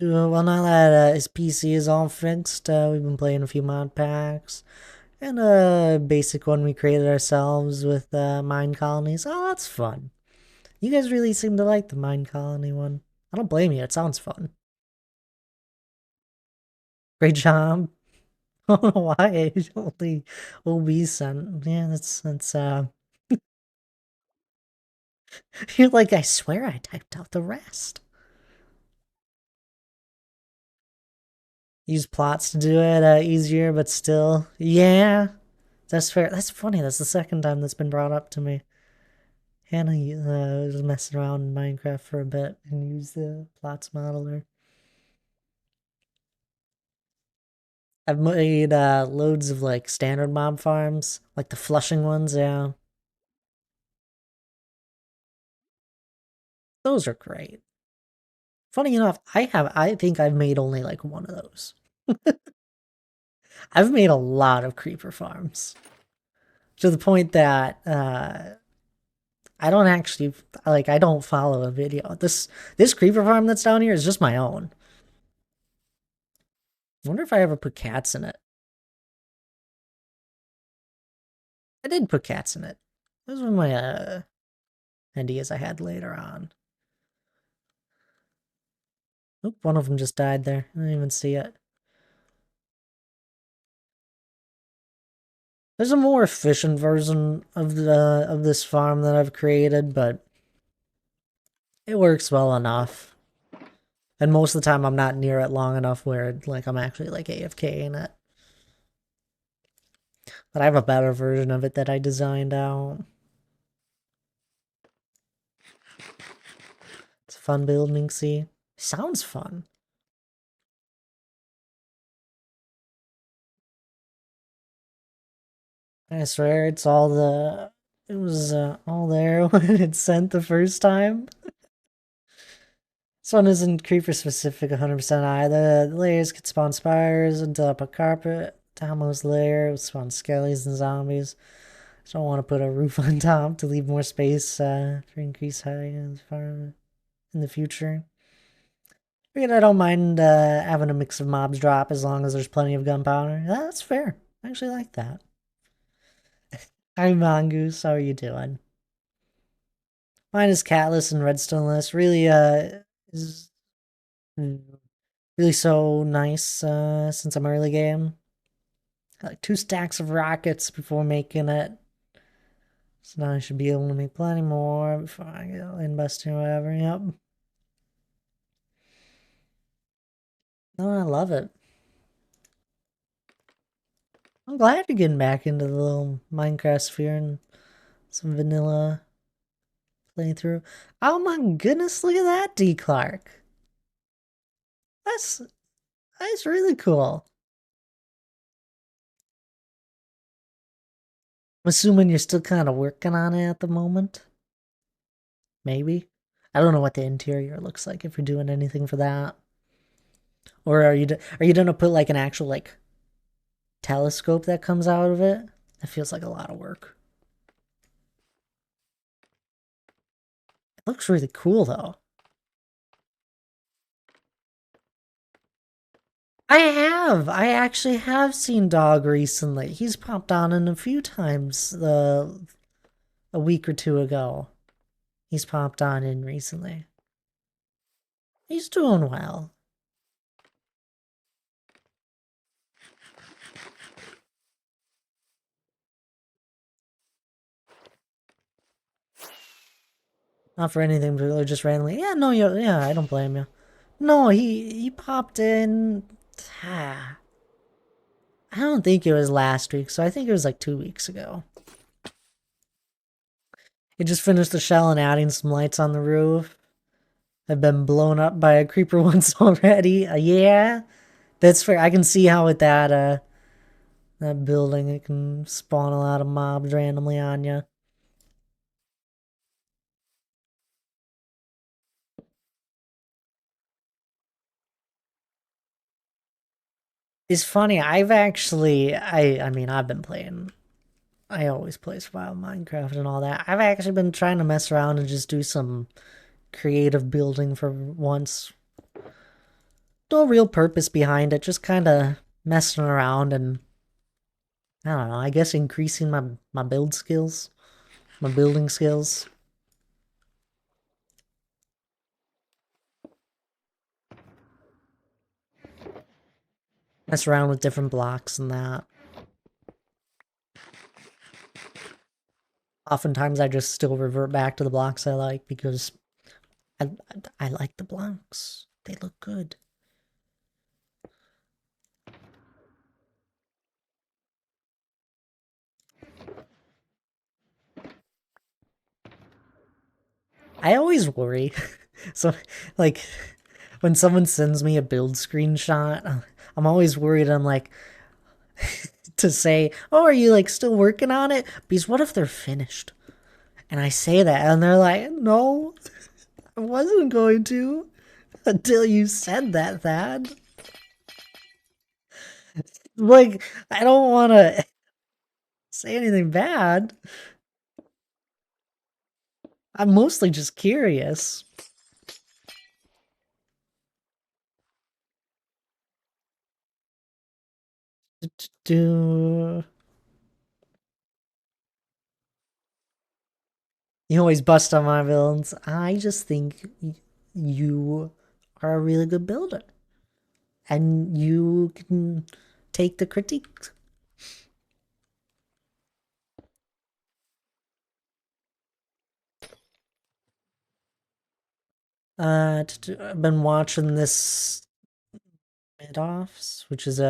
Well, now that his PC is all fixed, we've been playing a few mod packs. And a basic one we created ourselves with mine colonies. Oh, that's fun. You guys really seem to like the mine colony one. I don't blame you, it sounds fun. Great job. I don't know why it only OB sent. Yeah, that's you're like, I swear I typed out the rest. Use plots to do it easier, but still. Yeah, that's fair. That's funny. That's the second time that's been brought up to me. Hannah was messing around in Minecraft for a bit and used the plots modeler. I've made loads of like standard mob farms, like the flushing ones, yeah. Those are great. Funny enough, I think I've made only like one of those. I've made a lot of creeper farms. To the point that I don't actually like I don't follow a video. This creeper farm that's down here is just my own. I wonder if I ever put cats in it. I did put cats in it. Those were my ideas I had later on. Oop, one of them just died there. I didn't even see it. There's a more efficient version of this farm that I've created, but it works well enough. And most of the time I'm not near it long enough where like I'm actually like AFK in it. But I have a better version of it that I designed out. It's a fun building, see? Sounds fun. I swear it was all there when it sent the first time. This one isn't creeper specific 100% either. The layers could spawn spiders until I put carpet. Topmost layer would spawn skellies and zombies. So I want to put a roof on top to leave more space for increased height in the future. I don't mind having a mix of mobs drop as long as there's plenty of gunpowder. That's fair. I actually like that. Hi Mongoose, how are you doing? Mine is catless and redstoneless. Really is really so nice since I'm early game. Got like 2 stacks of rockets before making it. So now I should be able to make plenty more before I go in busting or whatever. Yep. No, I love it. I'm glad you're getting back into the little Minecraft sphere and some vanilla playthrough. Oh my goodness, look at that, D. Clark. That's that's really cool. I'm assuming you're still kind of working on it at the moment. Maybe. I don't know what the interior looks like if you're doing anything for that. Or are you gonna put like an actual like telescope that comes out of it? That feels like a lot of work. It looks really cool though. I have. I actually have seen Dog recently. He's popped on in a few times a week or two ago. He's popped on in recently. He's doing well. Not for anything, but just randomly. Yeah, no, yeah, I don't blame you. No, he popped in. Ah, I don't think it was last week, so I think it was like 2 weeks ago. He just finished the shell and adding some lights on the roof. I've been blown up by a creeper once already. Yeah, that's fair. I can see how with that building it can spawn a lot of mobs randomly on you. It's funny. I mean, I've been playing. I always play survival Minecraft and all that. I've actually been trying to mess around and just do some creative building for once. No real purpose behind it, just kind of messing around and I don't know, I guess increasing my build skills, my building skills. Mess around with different blocks and that. Oftentimes I just still revert back to the blocks I like because I, I like the blocks. They look good. I always worry. So, like, when someone sends me a build screenshot, I'm always worried. I'm like, to say, oh, are you like still working on it? Because what if they're finished? And I say that, and they're like, no, I wasn't going to until you said that, Thad. Like, I don't want to say anything bad. I'm mostly just curious. Do you always bust on my villains? I just think you are a really good builder, and you can take the critiques. I've been watching this mid-offs, which is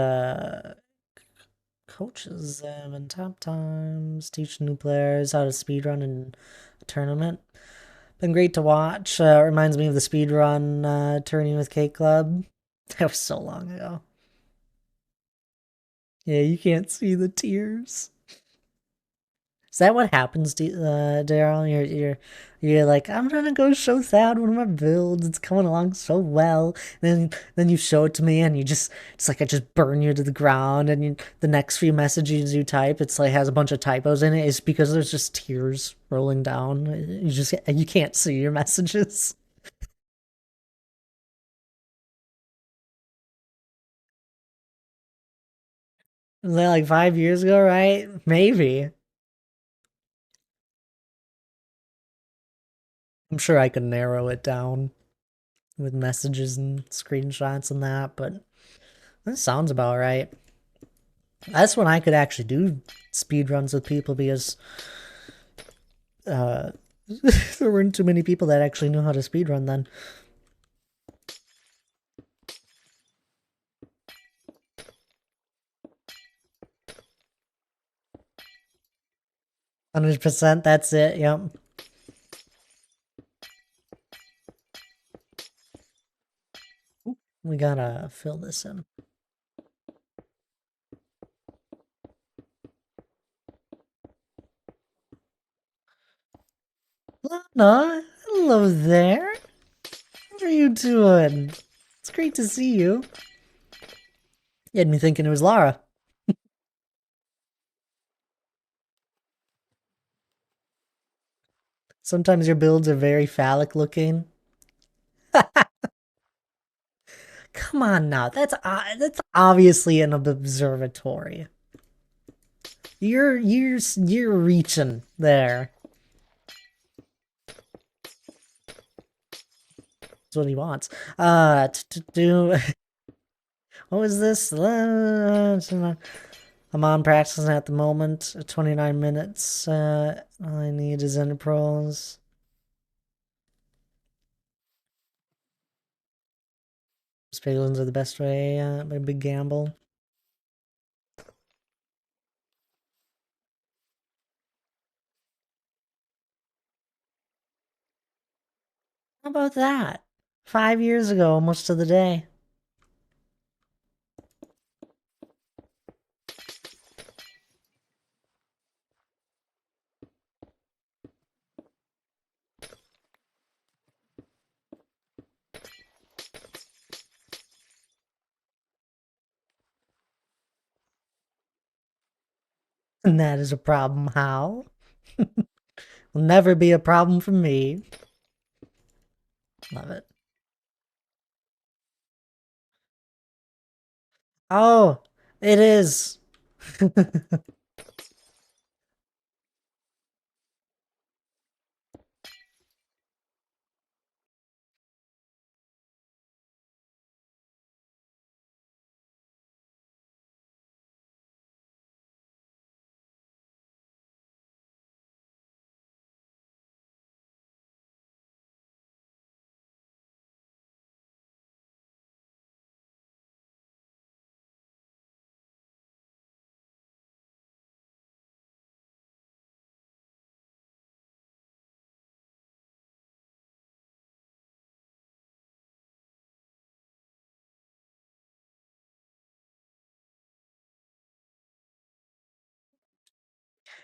coaches them in top times, teaching new players how to speedrun in a tournament. Been great to watch. Reminds me of the speedrun tourney with K Club. That was so long ago. Yeah, you can't see the tears. Is that what happens, Daryl? You're like, I'm gonna go show Thad one of my builds. It's coming along so well. Then you show it to me, and you just it's like I just burn you to the ground. And the next few messages you type, it's like has a bunch of typos in it. It's because there's just tears rolling down. You can't see your messages. Was that like 5 years ago, right? Maybe. I'm sure I could narrow it down with messages and screenshots and that, but that sounds about right. That's when I could actually do speed runs with people because uh, there weren't too many people that actually knew how to speed run then. 100%, that's it, yep. We gotta fill this in. Lana, hello there. What are you doing? It's great to see you. You had me thinking it was Lara. Sometimes your builds are very phallic looking. Come on now, that's obviously an observatory. You're reaching there. That's what he wants. To do. What was this? I'm on practicing at the moment. 29 minutes. All I need is Ender Pearls. Spagulins are the best way. My big gamble. How about that? 5 years ago, almost to the day. And that is a problem. How? Will never be a problem for me. Love it. Oh, it is.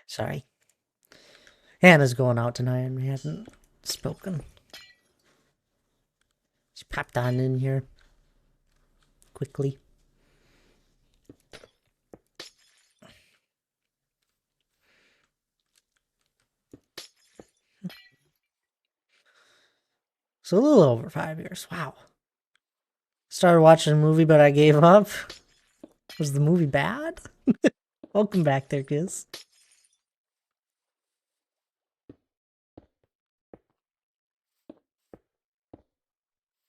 Sorry. Hannah's going out tonight and we haven't spoken. She popped on in here quickly. So a little over 5 years. Wow. Started watching a movie, but I gave up. Was the movie bad? Welcome back there, kids.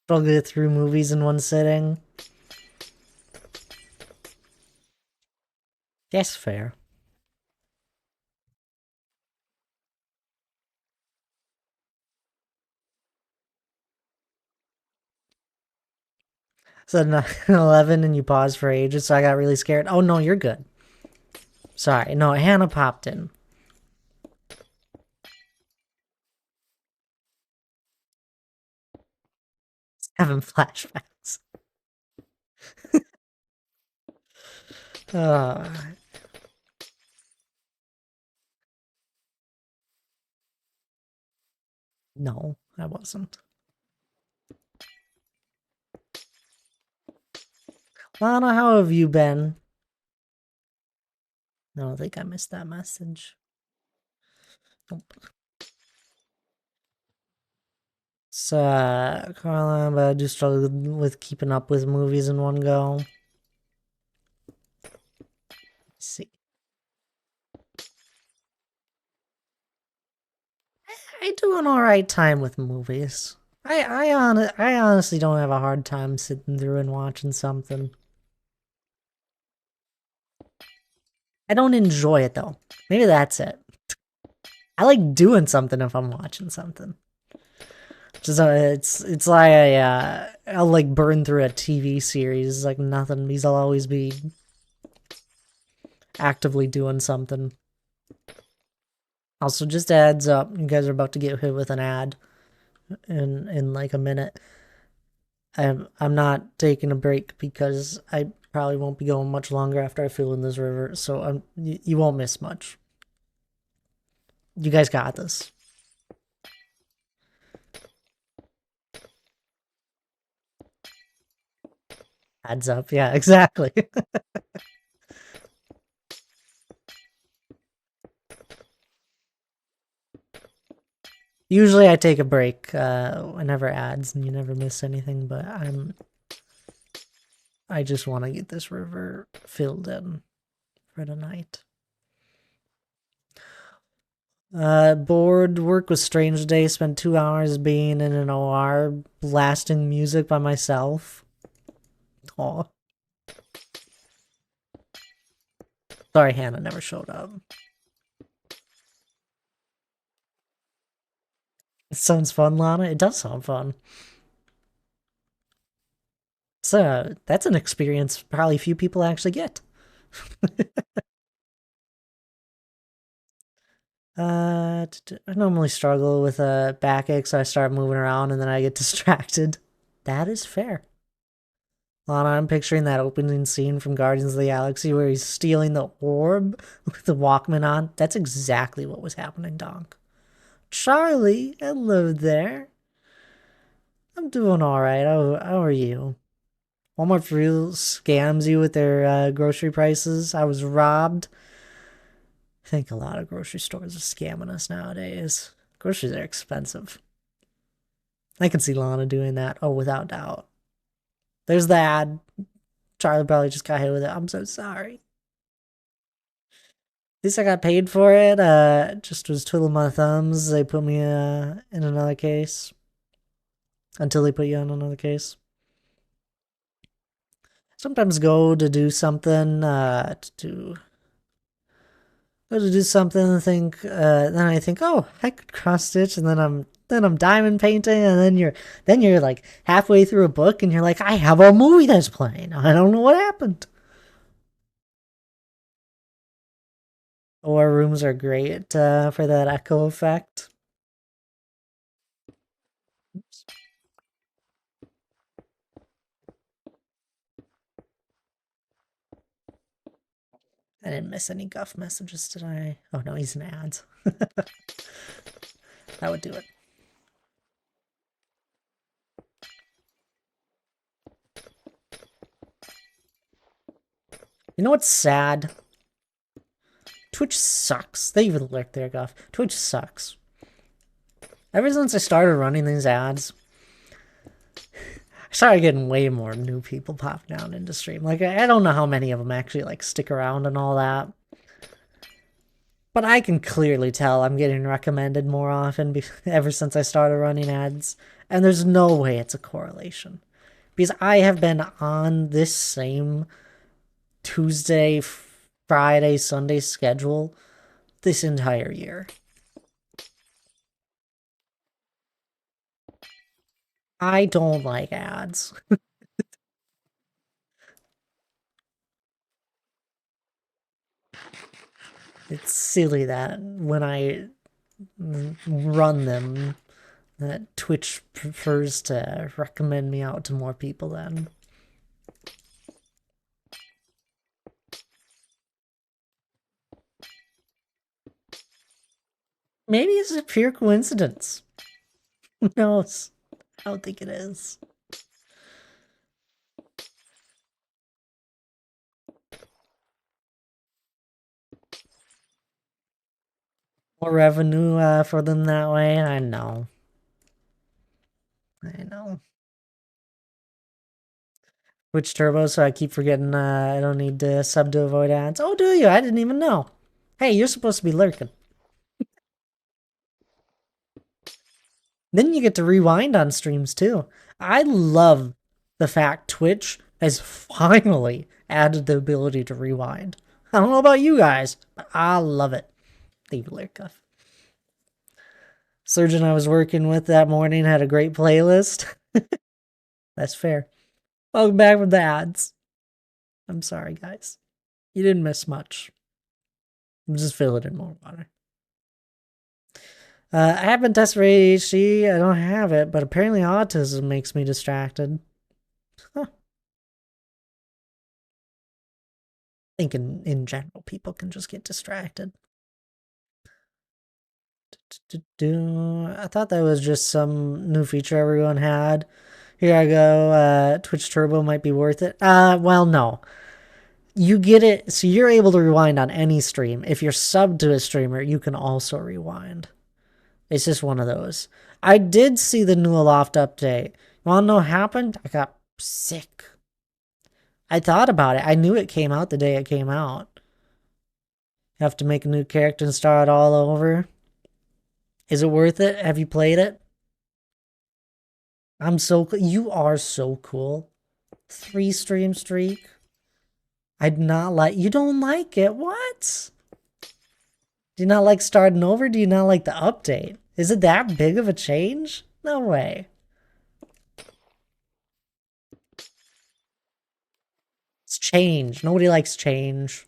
I'll get through movies in one sitting. That's fair. So 11 and you paused for ages, so I got really scared. Oh no, you're good. Sorry, no, Hannah popped in. Having flashbacks. uh, no, I wasn't. Lana, how have you been? I don't think I missed that message. Nope. So, Carla, but I do struggle with keeping up with movies in one go. Let's see. I do an alright time with movies. I honestly don't have a hard time sitting through and watching something. I don't enjoy it though. Maybe that's it. I like doing something if I'm watching something. Just it's like I'll like burn through a TV series like nothing because I'll always be actively doing something. Also, just a heads up, you guys are about to get hit with an ad in like a minute. I'm not taking a break because I probably won't be going much longer after I fill in this river, so you won't miss much. You guys got this. Adds up, yeah, exactly. Usually I take a break whenever ads and you never miss anything, but I just want to get this river filled in for tonight. Bored, work was strange today, spent 2 hours being in an OR, blasting music by myself. Aw. Sorry, Hannah never showed up. It sounds fun, Lana. It does sound fun. So that's an experience probably few people actually get. I normally struggle with a backache, so I start moving around and then I get distracted. That is fair. Lana, I'm picturing that opening scene from Guardians of the Galaxy where he's stealing the orb with the Walkman on. That's exactly what was happening, Donk. Charlie, hello there. I'm doing alright. How are you? Walmart for real scams you with their grocery prices. I was robbed. I think a lot of grocery stores are scamming us nowadays. Groceries are expensive. I can see Lana doing that. Oh, without doubt. There's the ad. Charlie probably just got hit with it. I'm so sorry. At least I got paid for it. Just was twiddling my thumbs. They put me in another case. Until they put you on another case. Sometimes go to do something, go to do something and think, then I think, oh, I could cross stitch, and then I'm diamond painting, and then you're like halfway through a book, and you're like, I have a movie that's playing. I don't know what happened. War rooms are great for that echo effect. Oops. I didn't miss any guff messages, did I? Oh no, he's in ads. That would do it. You know what's sad? Twitch sucks. They even lurk there, Guff. Twitch sucks. Ever since I started running these ads, I started getting way more new people popping down into stream. Like, I don't know how many of them actually, like, stick around and all that. But I can clearly tell I'm getting recommended more often ever since I started running ads. And there's no way it's a correlation. Because I have been on this same Tuesday, Friday, Sunday schedule this entire year. I don't like ads. It's silly that when I run them, that Twitch prefers to recommend me out to more people then. Maybe it's a pure coincidence. Who knows? I don't think it is. More revenue for them that way. I know. I know. Twitch Turbo, so I keep forgetting I don't need to sub to avoid ads. Oh, do you? I didn't even know. Hey, you're supposed to be lurking. Then you get to rewind on streams too. I love the fact Twitch has finally added the ability to rewind. I don't know about you guys, but I love it. Leave a lurk off. Surgeon I was working with that morning had a great playlist. That's fair. Welcome back from the ads. I'm sorry, guys. You didn't miss much. I'm just filling in more water. I have been tested for ADHD. I don't have it, but apparently autism makes me distracted. Huh. I think in general, people can just get distracted. I thought that was just some new feature everyone had. Here I go. Twitch Turbo might be worth it. Well, no. You get it. So you're able to rewind on any stream. If you're subbed to a streamer, you can also rewind. It's just one of those. I did see the new Aloft update. You want to know what happened? I got sick. I thought about it. I knew it came out the day it came out. You have to make a new character and start all over. Is it worth it? Have you played it? I'm so cool. You are so cool. 3 stream streak. I'd not like. You don't like it? What? Do you not like starting over? Do you not like the update? Is it that big of a change? No way. It's change. Nobody likes change.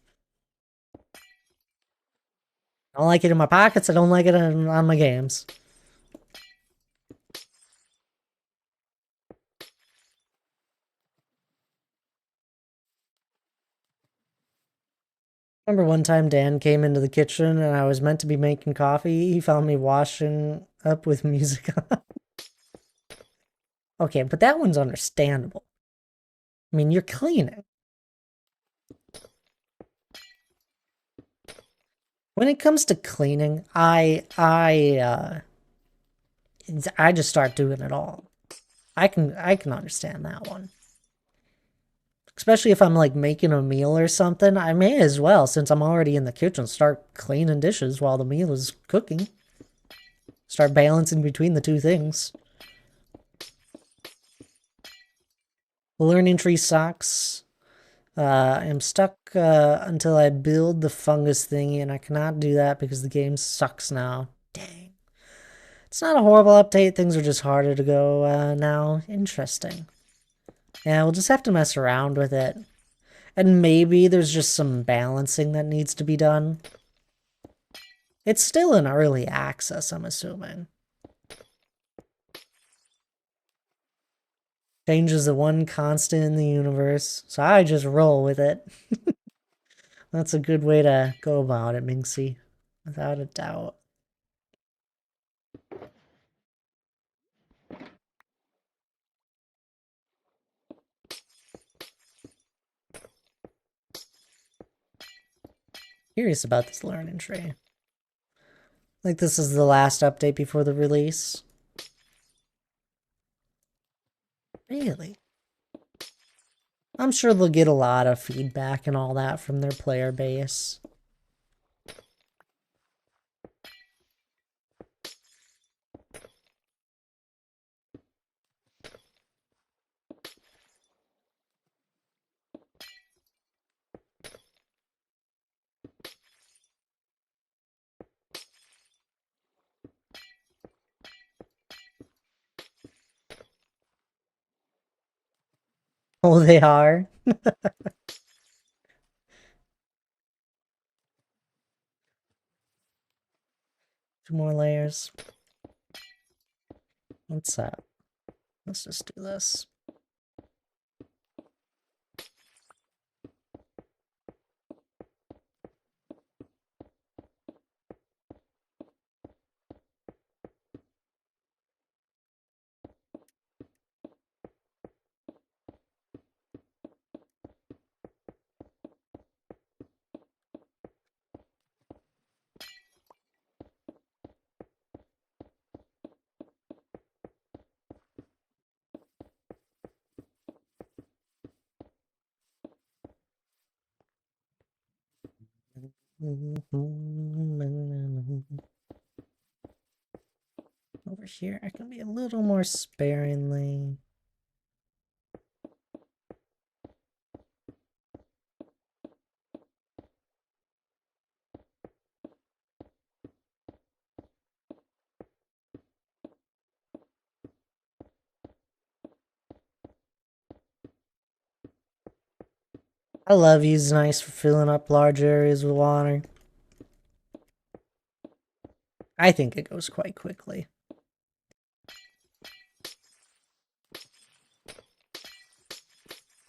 I don't like it in my pockets. I don't like it on my games. Remember one time Dan came into the kitchen and I was meant to be making coffee. He found me washing up with music on. Okay, but that one's understandable. I mean, you're cleaning. When it comes to cleaning, I just start doing it all. I can understand that one. Especially if I'm like making a meal or something, I may as well, since I'm already in the kitchen, start cleaning dishes while the meal is cooking. Start balancing between the two things. The learning tree sucks. I'm stuck until I build the fungus thingy, and I cannot do that because the game sucks now. Dang. It's not a horrible update. Things are just harder to go now. Interesting. Yeah, we'll just have to mess around with it. And maybe there's just some balancing that needs to be done. It's still in early access, I'm assuming. Change is the one constant in the universe, so I just roll with it. That's a good way to go about it, Minxie. Without a doubt. Curious about this learning tree. Like this is the last update before the release. Really? I'm sure they'll get a lot of feedback and all that from their player base. Oh, they are? 2 more layers. What's up? Let's just do this. Over here, I can be a little more sparingly. I love He's nice for filling up large areas with water. I think it goes quite quickly.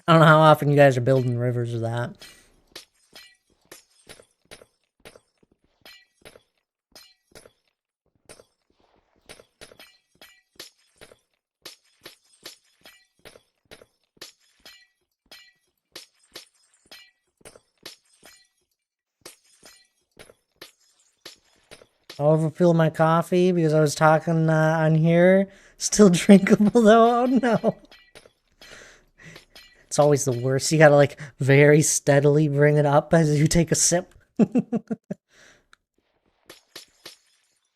I don't know how often you guys are building rivers or that. I overfilled my coffee because I was talking on here. Still drinkable though. Oh no. It's always the worst. You gotta like very steadily bring it up as you take a sip.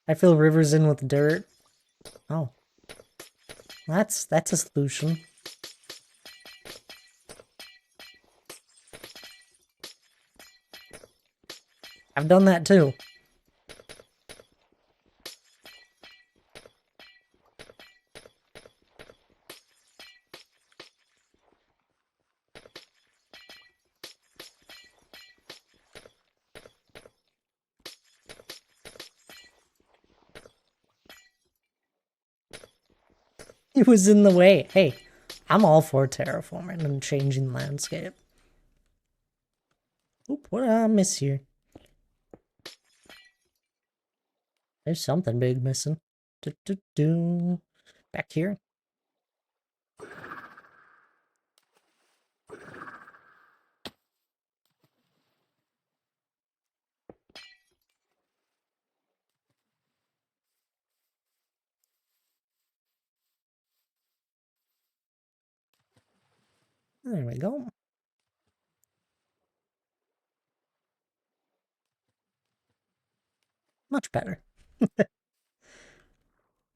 I fill rivers in with dirt. Oh. That's a solution. I've done that too. He was in the way. Hey, I'm all for terraforming and changing landscape. Oop, what did I miss here? There's something big missing. Back here. There we go. Much better.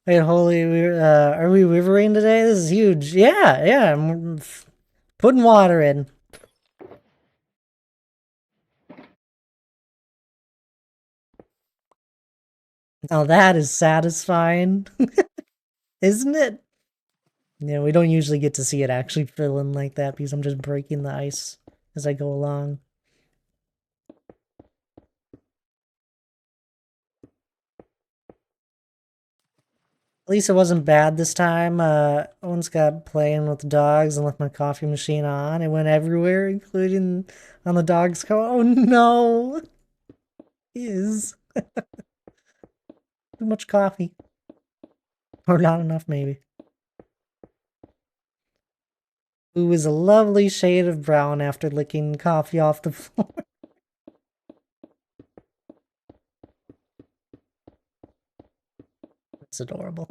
Wait, holy, are we rivering today? This is huge. Yeah, I'm putting water in. Now that is satisfying, isn't it? Yeah, we don't usually get to see it actually fill in like that because I'm just breaking the ice as I go along. At least it wasn't bad this time. Owen's got playing with the dogs and left my coffee machine on. It went everywhere, including on the dog's coat. Oh no! Is too much coffee. Or not enough, maybe. Ooh is a lovely shade of brown after licking coffee off the floor. It's adorable.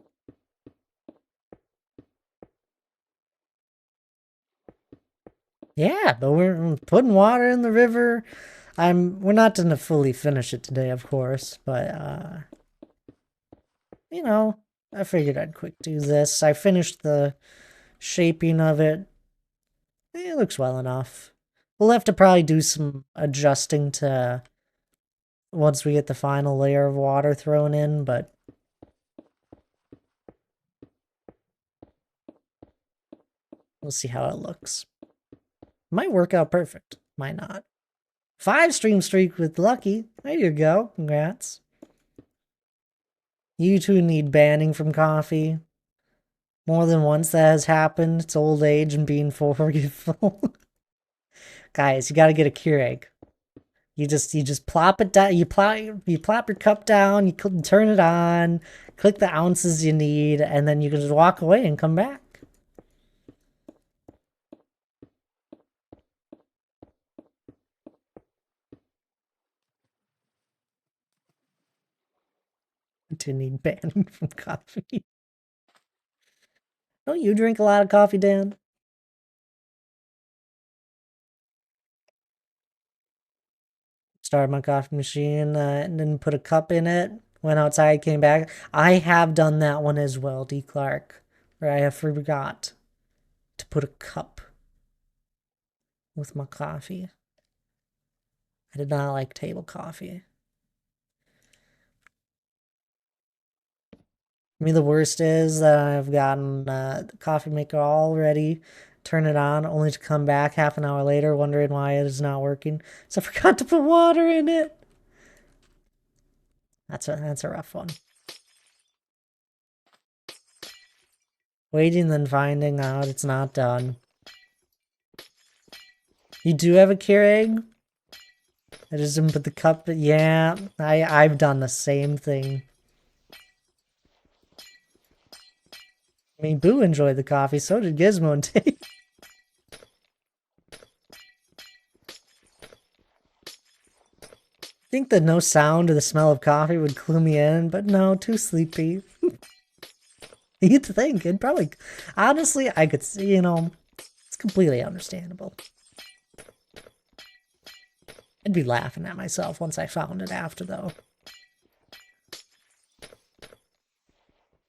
Yeah, but we're putting water in the river. We're not gonna fully finish it today, of course, but you know, I figured I'd quick do this. I finished the shaping of it. It looks well enough. We'll have to probably do some adjusting to once we get the final layer of water thrown in, but we'll see how it looks. Might work out perfect. Might not. 5 stream streak with Lucky. There you go. Congrats. You two need banning from coffee. More than once that has happened. It's old age and being forgetful. Guys, you gotta get a Keurig. You just plop it down. You plop your cup down. You turn it on. Click the ounces you need, and then you can just walk away and come back. To need banning from coffee. Don't you drink a lot of coffee, Dan? Started my coffee machine and then put a cup in it. Went outside, came back. I have done that one as well, D. Clark, where I have forgot to put a cup with my coffee. I did not like table coffee. I mean, the worst is that I've gotten the coffee maker all ready, turn it on, only to come back half an hour later wondering why it is not working. So I forgot to put water in it. That's a rough one. Waiting then finding out it's not done. You do have a Keurig? I just didn't put the cup, but yeah, I've done the same thing. I mean, Boo enjoyed the coffee, so did Gizmo and Tate. I think that no sound or the smell of coffee would clue me in, but no, too sleepy. You'd think it'd probably, honestly, I could see, it's completely understandable. I'd be laughing at myself once I found it after, though.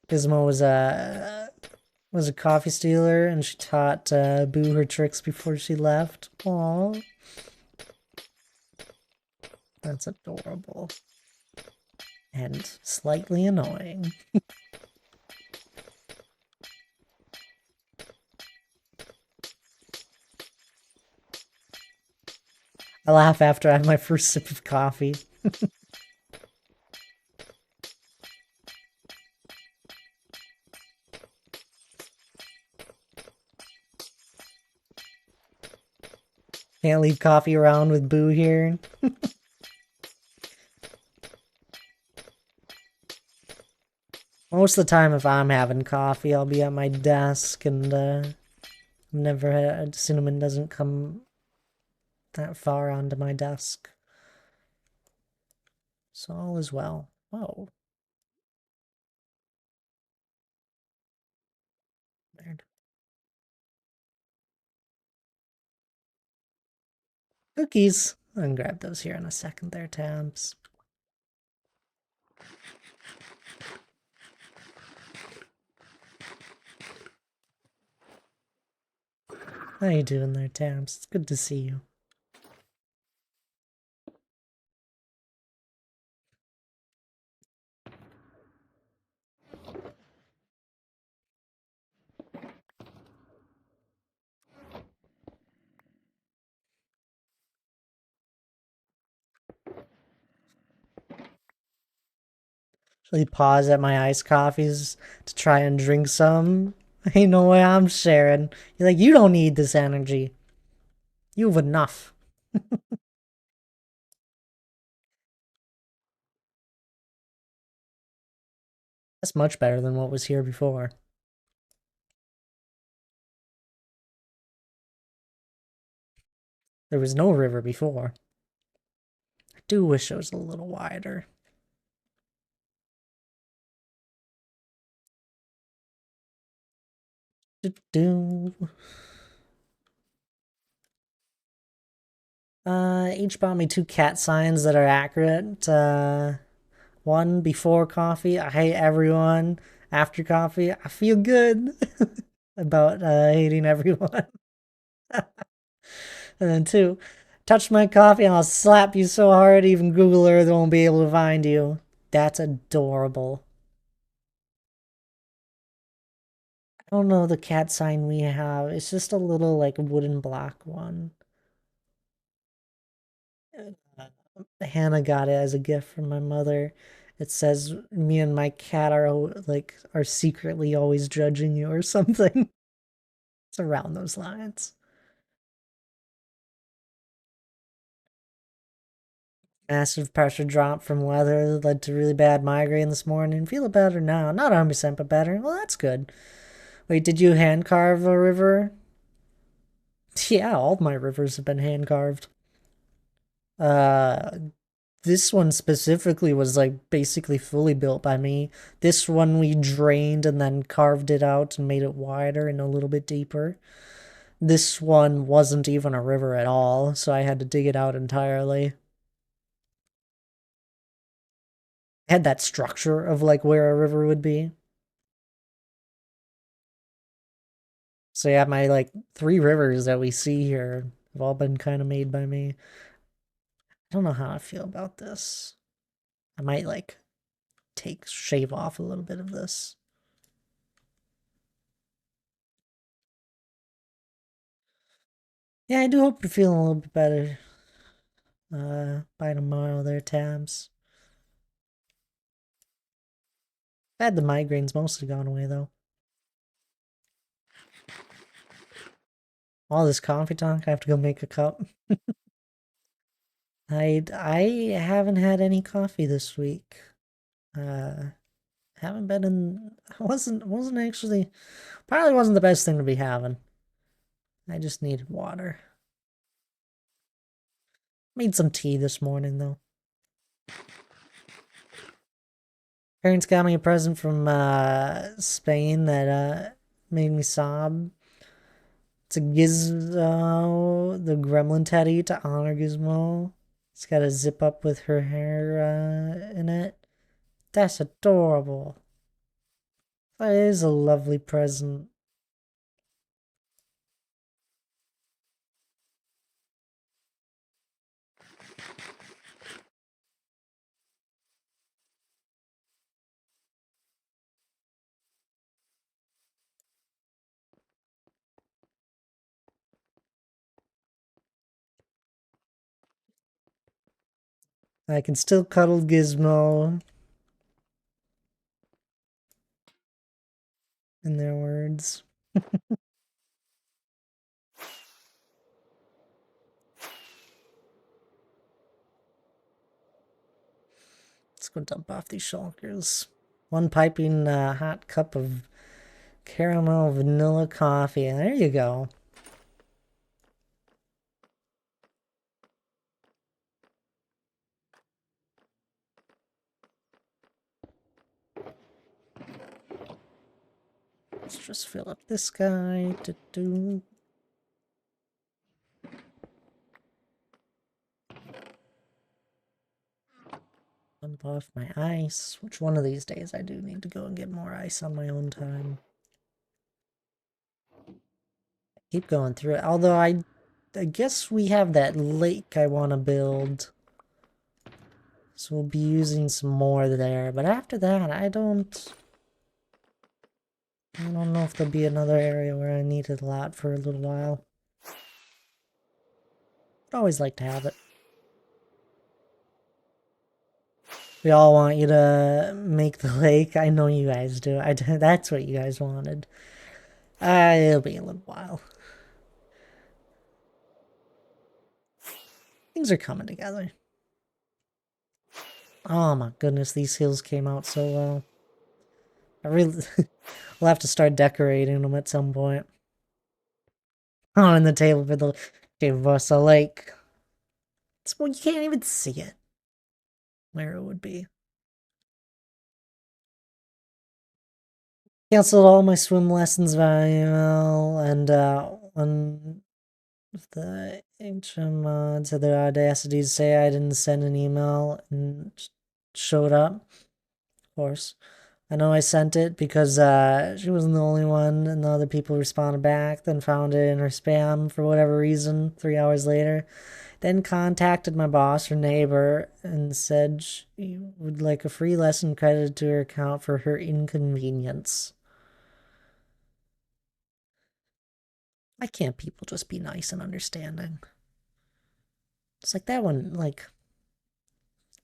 Gizmo was a coffee stealer, and she taught Boo her tricks before she left. Aww. That's adorable. And slightly annoying. I laugh after I have my first sip of coffee. Can't leave coffee around with Boo here. Most of the time, if I'm having coffee, I'll be at my desk, and I've never had Cinnamon doesn't come that far onto my desk. So all is well. Oh. Weird. Cookies. I can grab those here in a second there, Tabs. How you doing there, Tabs? It's good to see you. Usually pause at my iced coffees to try and drink some. Ain't no way I'm sharing. You're like, you don't need this energy. You have enough. That's much better than what was here before. There was no river before. I do wish it was a little wider. Do. Each bought me 2 cat signs that are accurate. One before coffee, I hate everyone. After coffee, I feel good about hating everyone. And then 2, touch my coffee and I'll slap you so hard even Google Earth won't be able to find you. That's adorable. I don't know the cat sign we have. It's just a little like wooden block one. Hannah got it as a gift from my mother. It says me and my cat are secretly always judging you or something. It's around those lines. Massive pressure drop from weather led to really bad migraine this morning. Feel better now. Not 100%, but better. Well, that's good. Wait, did you hand carve a river? Yeah, all my rivers have been hand carved. Uh, this one specifically was like basically fully built by me. This one we drained and then carved it out and made it wider and a little bit deeper. This one wasn't even a river at all, so I had to dig it out entirely. It had that structure of like where a river would be. So yeah, my like 3 rivers that we see here have all been kind of made by me. I don't know how I feel about this. I might like shave off a little bit of this. Yeah, I do hope you're feeling a little bit better by tomorrow there, Tabs. I had the migraines mostly gone away, though. All this coffee talk, I have to go make a cup. I haven't had any coffee this week. Haven't been in. Wasn't actually. Probably wasn't the best thing to be having. I just needed water. Made some tea this morning though. Parents got me a present from Spain that made me sob. It's a Gizmo, the Gremlin teddy to honor Gizmo. It's got a zip up with her hair in it. That's adorable. That is a lovely present. I can still cuddle Gizmo. In their words. Let's go dump off these shulkers. One piping hot cup of caramel vanilla coffee. There you go. Let's just fill up this guy. Dump off my ice. Which one of these days I do need to go and get more ice on my own time. Keep going through it. Although I guess we have that lake I want to build. So we'll be using some more there. But after that, I don't know if there'll be another area where I need it a lot for a little while. I'd always like to have it. We all want you to make the lake. I know you guys do. That's what you guys wanted. It'll be a little while. Things are coming together. Oh my goodness, these hills came out so well. I really... we'll have to start decorating them at some point. Oh, and the table for the Barca Lake. Well, you can't even see it. Where it would be. Canceled all my swim lessons via email, and one of the HM mods had the audacity to say I didn't send an email and showed up. Of course. I know I sent it because she wasn't the only one, and the other people responded back, then found it in her spam for whatever reason 3 hours later. Then contacted my boss or neighbor and said she would like a free lesson credited to her account for her inconvenience. Why can't people just be nice and understanding? It's like that one, like,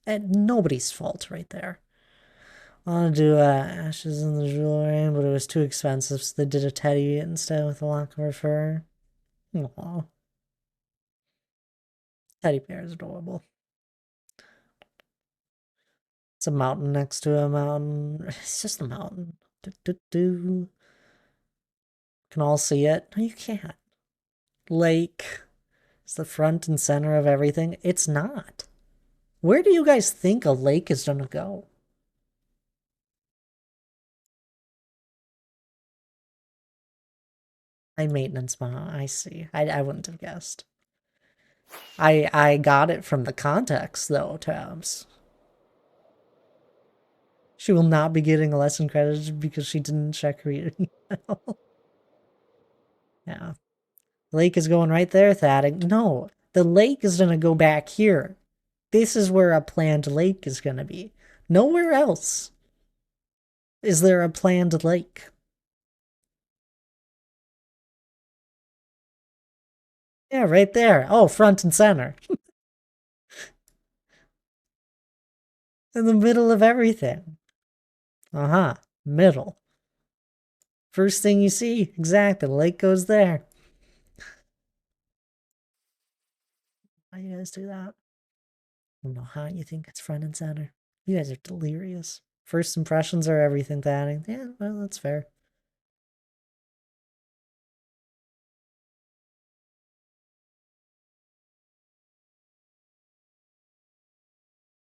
nobody's fault right there. I want to do Ashes in the Jewelry, but it was too expensive, so they did a teddy instead with a lock of her fur. Aww. Teddy bear is adorable. It's a mountain next to a mountain. It's just a mountain. Can all see it? No, you can't. Lake. It's the front and center of everything. It's not. Where do you guys think a lake is gonna go? High maintenance mountain. I see. I wouldn't have guessed. I got it from the context though, Tabs. She will not be getting a lesson credit because she didn't check her email. Yeah. The lake is going right there, Thad. No, the lake is gonna go back here. This is where a planned lake is gonna be. Nowhere else is there a planned lake. Yeah, right there. Oh, front and center. In the middle of everything. Uh-huh. Middle. First thing you see, exactly. The lake goes there. Why you guys do that? I don't know how you think it's front and center. You guys are delirious. First impressions are everything, Thaddeus. Yeah, well, that's fair.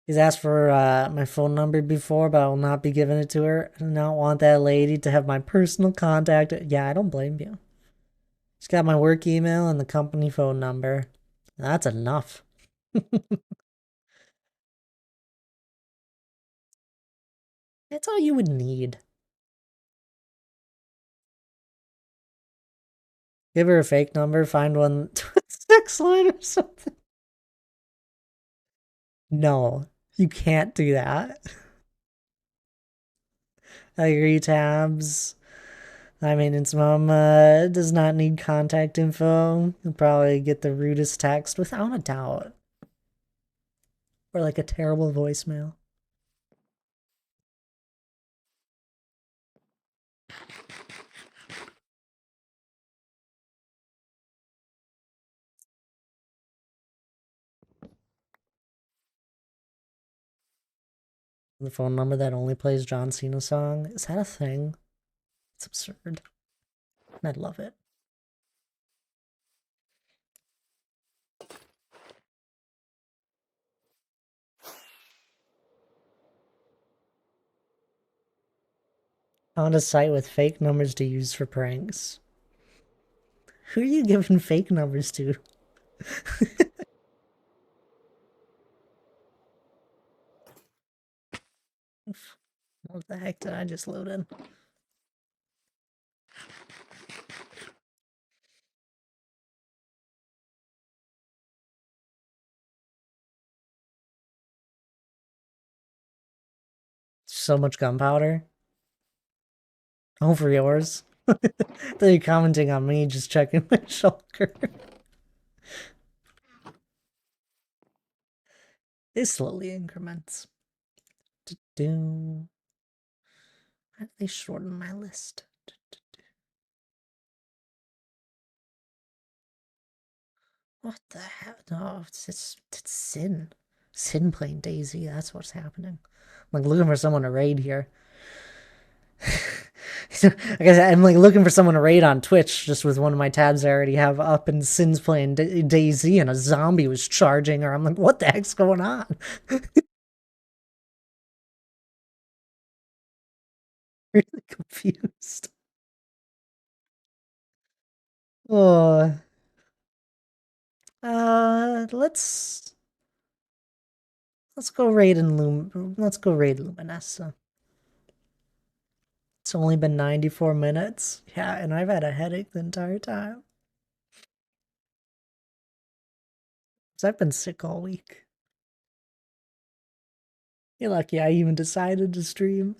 He's asked for my phone number before, but I will not be giving it to her. I do not want that lady to have my personal contact. Yeah, I don't blame you. She's got my work email and the company phone number. That's enough. That's all you would need. Give her a fake number, find one 6 line or something. No, you can't do that. I agree, tabs. I mean, its mom does not need contact info. You'll probably get the rudest text without a doubt. Or like a terrible voicemail. The phone number that only plays John Cena song. Is that a thing? It's absurd. I love it. Found a site with fake numbers to use for pranks. Who are you giving fake numbers to? What the heck did I just load in? So much gunpowder. Over yours. They're commenting on me just checking my shoulder. It slowly increments. Do. Why did they shorten my list? What the hell? No, it's Sin. Sin playing Daisy. That's what's happening. I'm like looking for someone to raid here. I guess I'm like looking for someone to raid on Twitch just with one of my tabs I already have up, and Sin's playing Daisy and a zombie was charging her. I'm like, what the heck's going on? Really confused. Oh, let's go raid Let's go raid Luminessa. It's only been 94 minutes. Yeah, and I've had a headache the entire time. Because I've been sick all week. You're lucky I even decided to stream.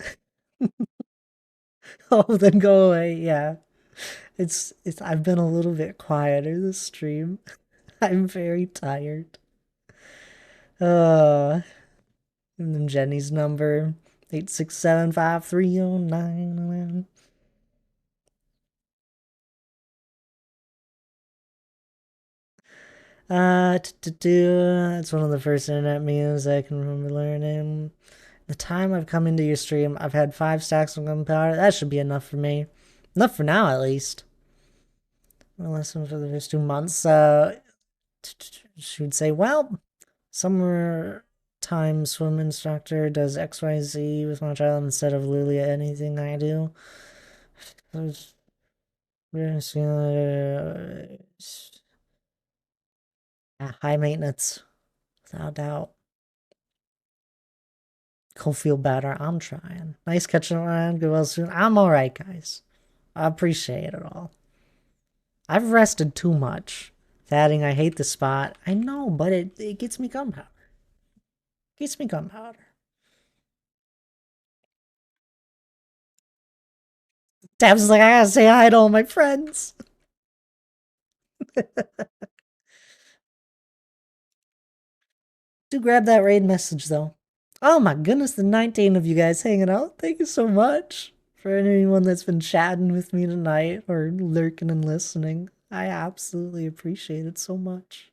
Oh, then go away. Yeah. I've been a little bit quieter this stream. I'm very tired. And then Jenny's number 8675309. It's one of the first internet memes I can remember learning. The time I've come into your stream, I've had 5 stacks of gunpowder. That should be enough for me. Enough for now, at least. My lesson for the first 2 months. She would say, well, summertime swim instructor does XYZ with my child instead of literally anything I do. High maintenance, without doubt. Go feel better. I'm trying. Nice catching around. Get well soon. I'm alright, guys. I appreciate it all. I've rested too much. Adding, I hate the spot. I know, but it gets me gunpowder. Gets me gunpowder. Tabs is like, I gotta say hi to all my friends. Do grab that raid message though. Oh my goodness, the 19 of you guys hanging out. Thank you so much For anyone that's been chatting with me tonight or lurking and listening, I absolutely appreciate it so much.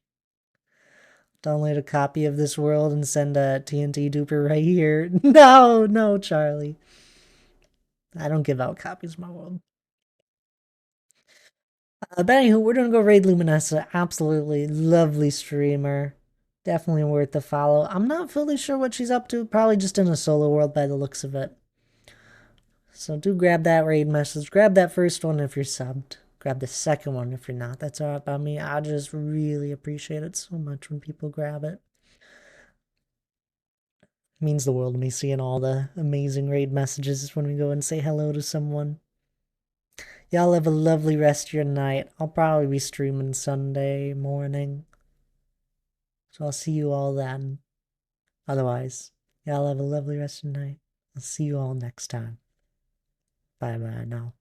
Download a copy of this world and send a TNT duper right here. No, no, Charlie. I don't give out copies of my world. But anywho, we're gonna go raid Luminessa. Absolutely lovely streamer. Definitely worth the follow. I'm not fully sure what she's up to. Probably just in a solo world by the looks of it. So do grab that raid message. Grab that first one if you're subbed. Grab the second one if you're not. That's alright by me. I just really appreciate it so much when people grab it. It means the world to me seeing all the amazing raid messages when we go and say hello to someone. Y'all have a lovely rest of your night. I'll probably be streaming Sunday morning. So I'll see you all then. Otherwise, y'all have a lovely rest of the night. I'll see you all next time. Bye bye now.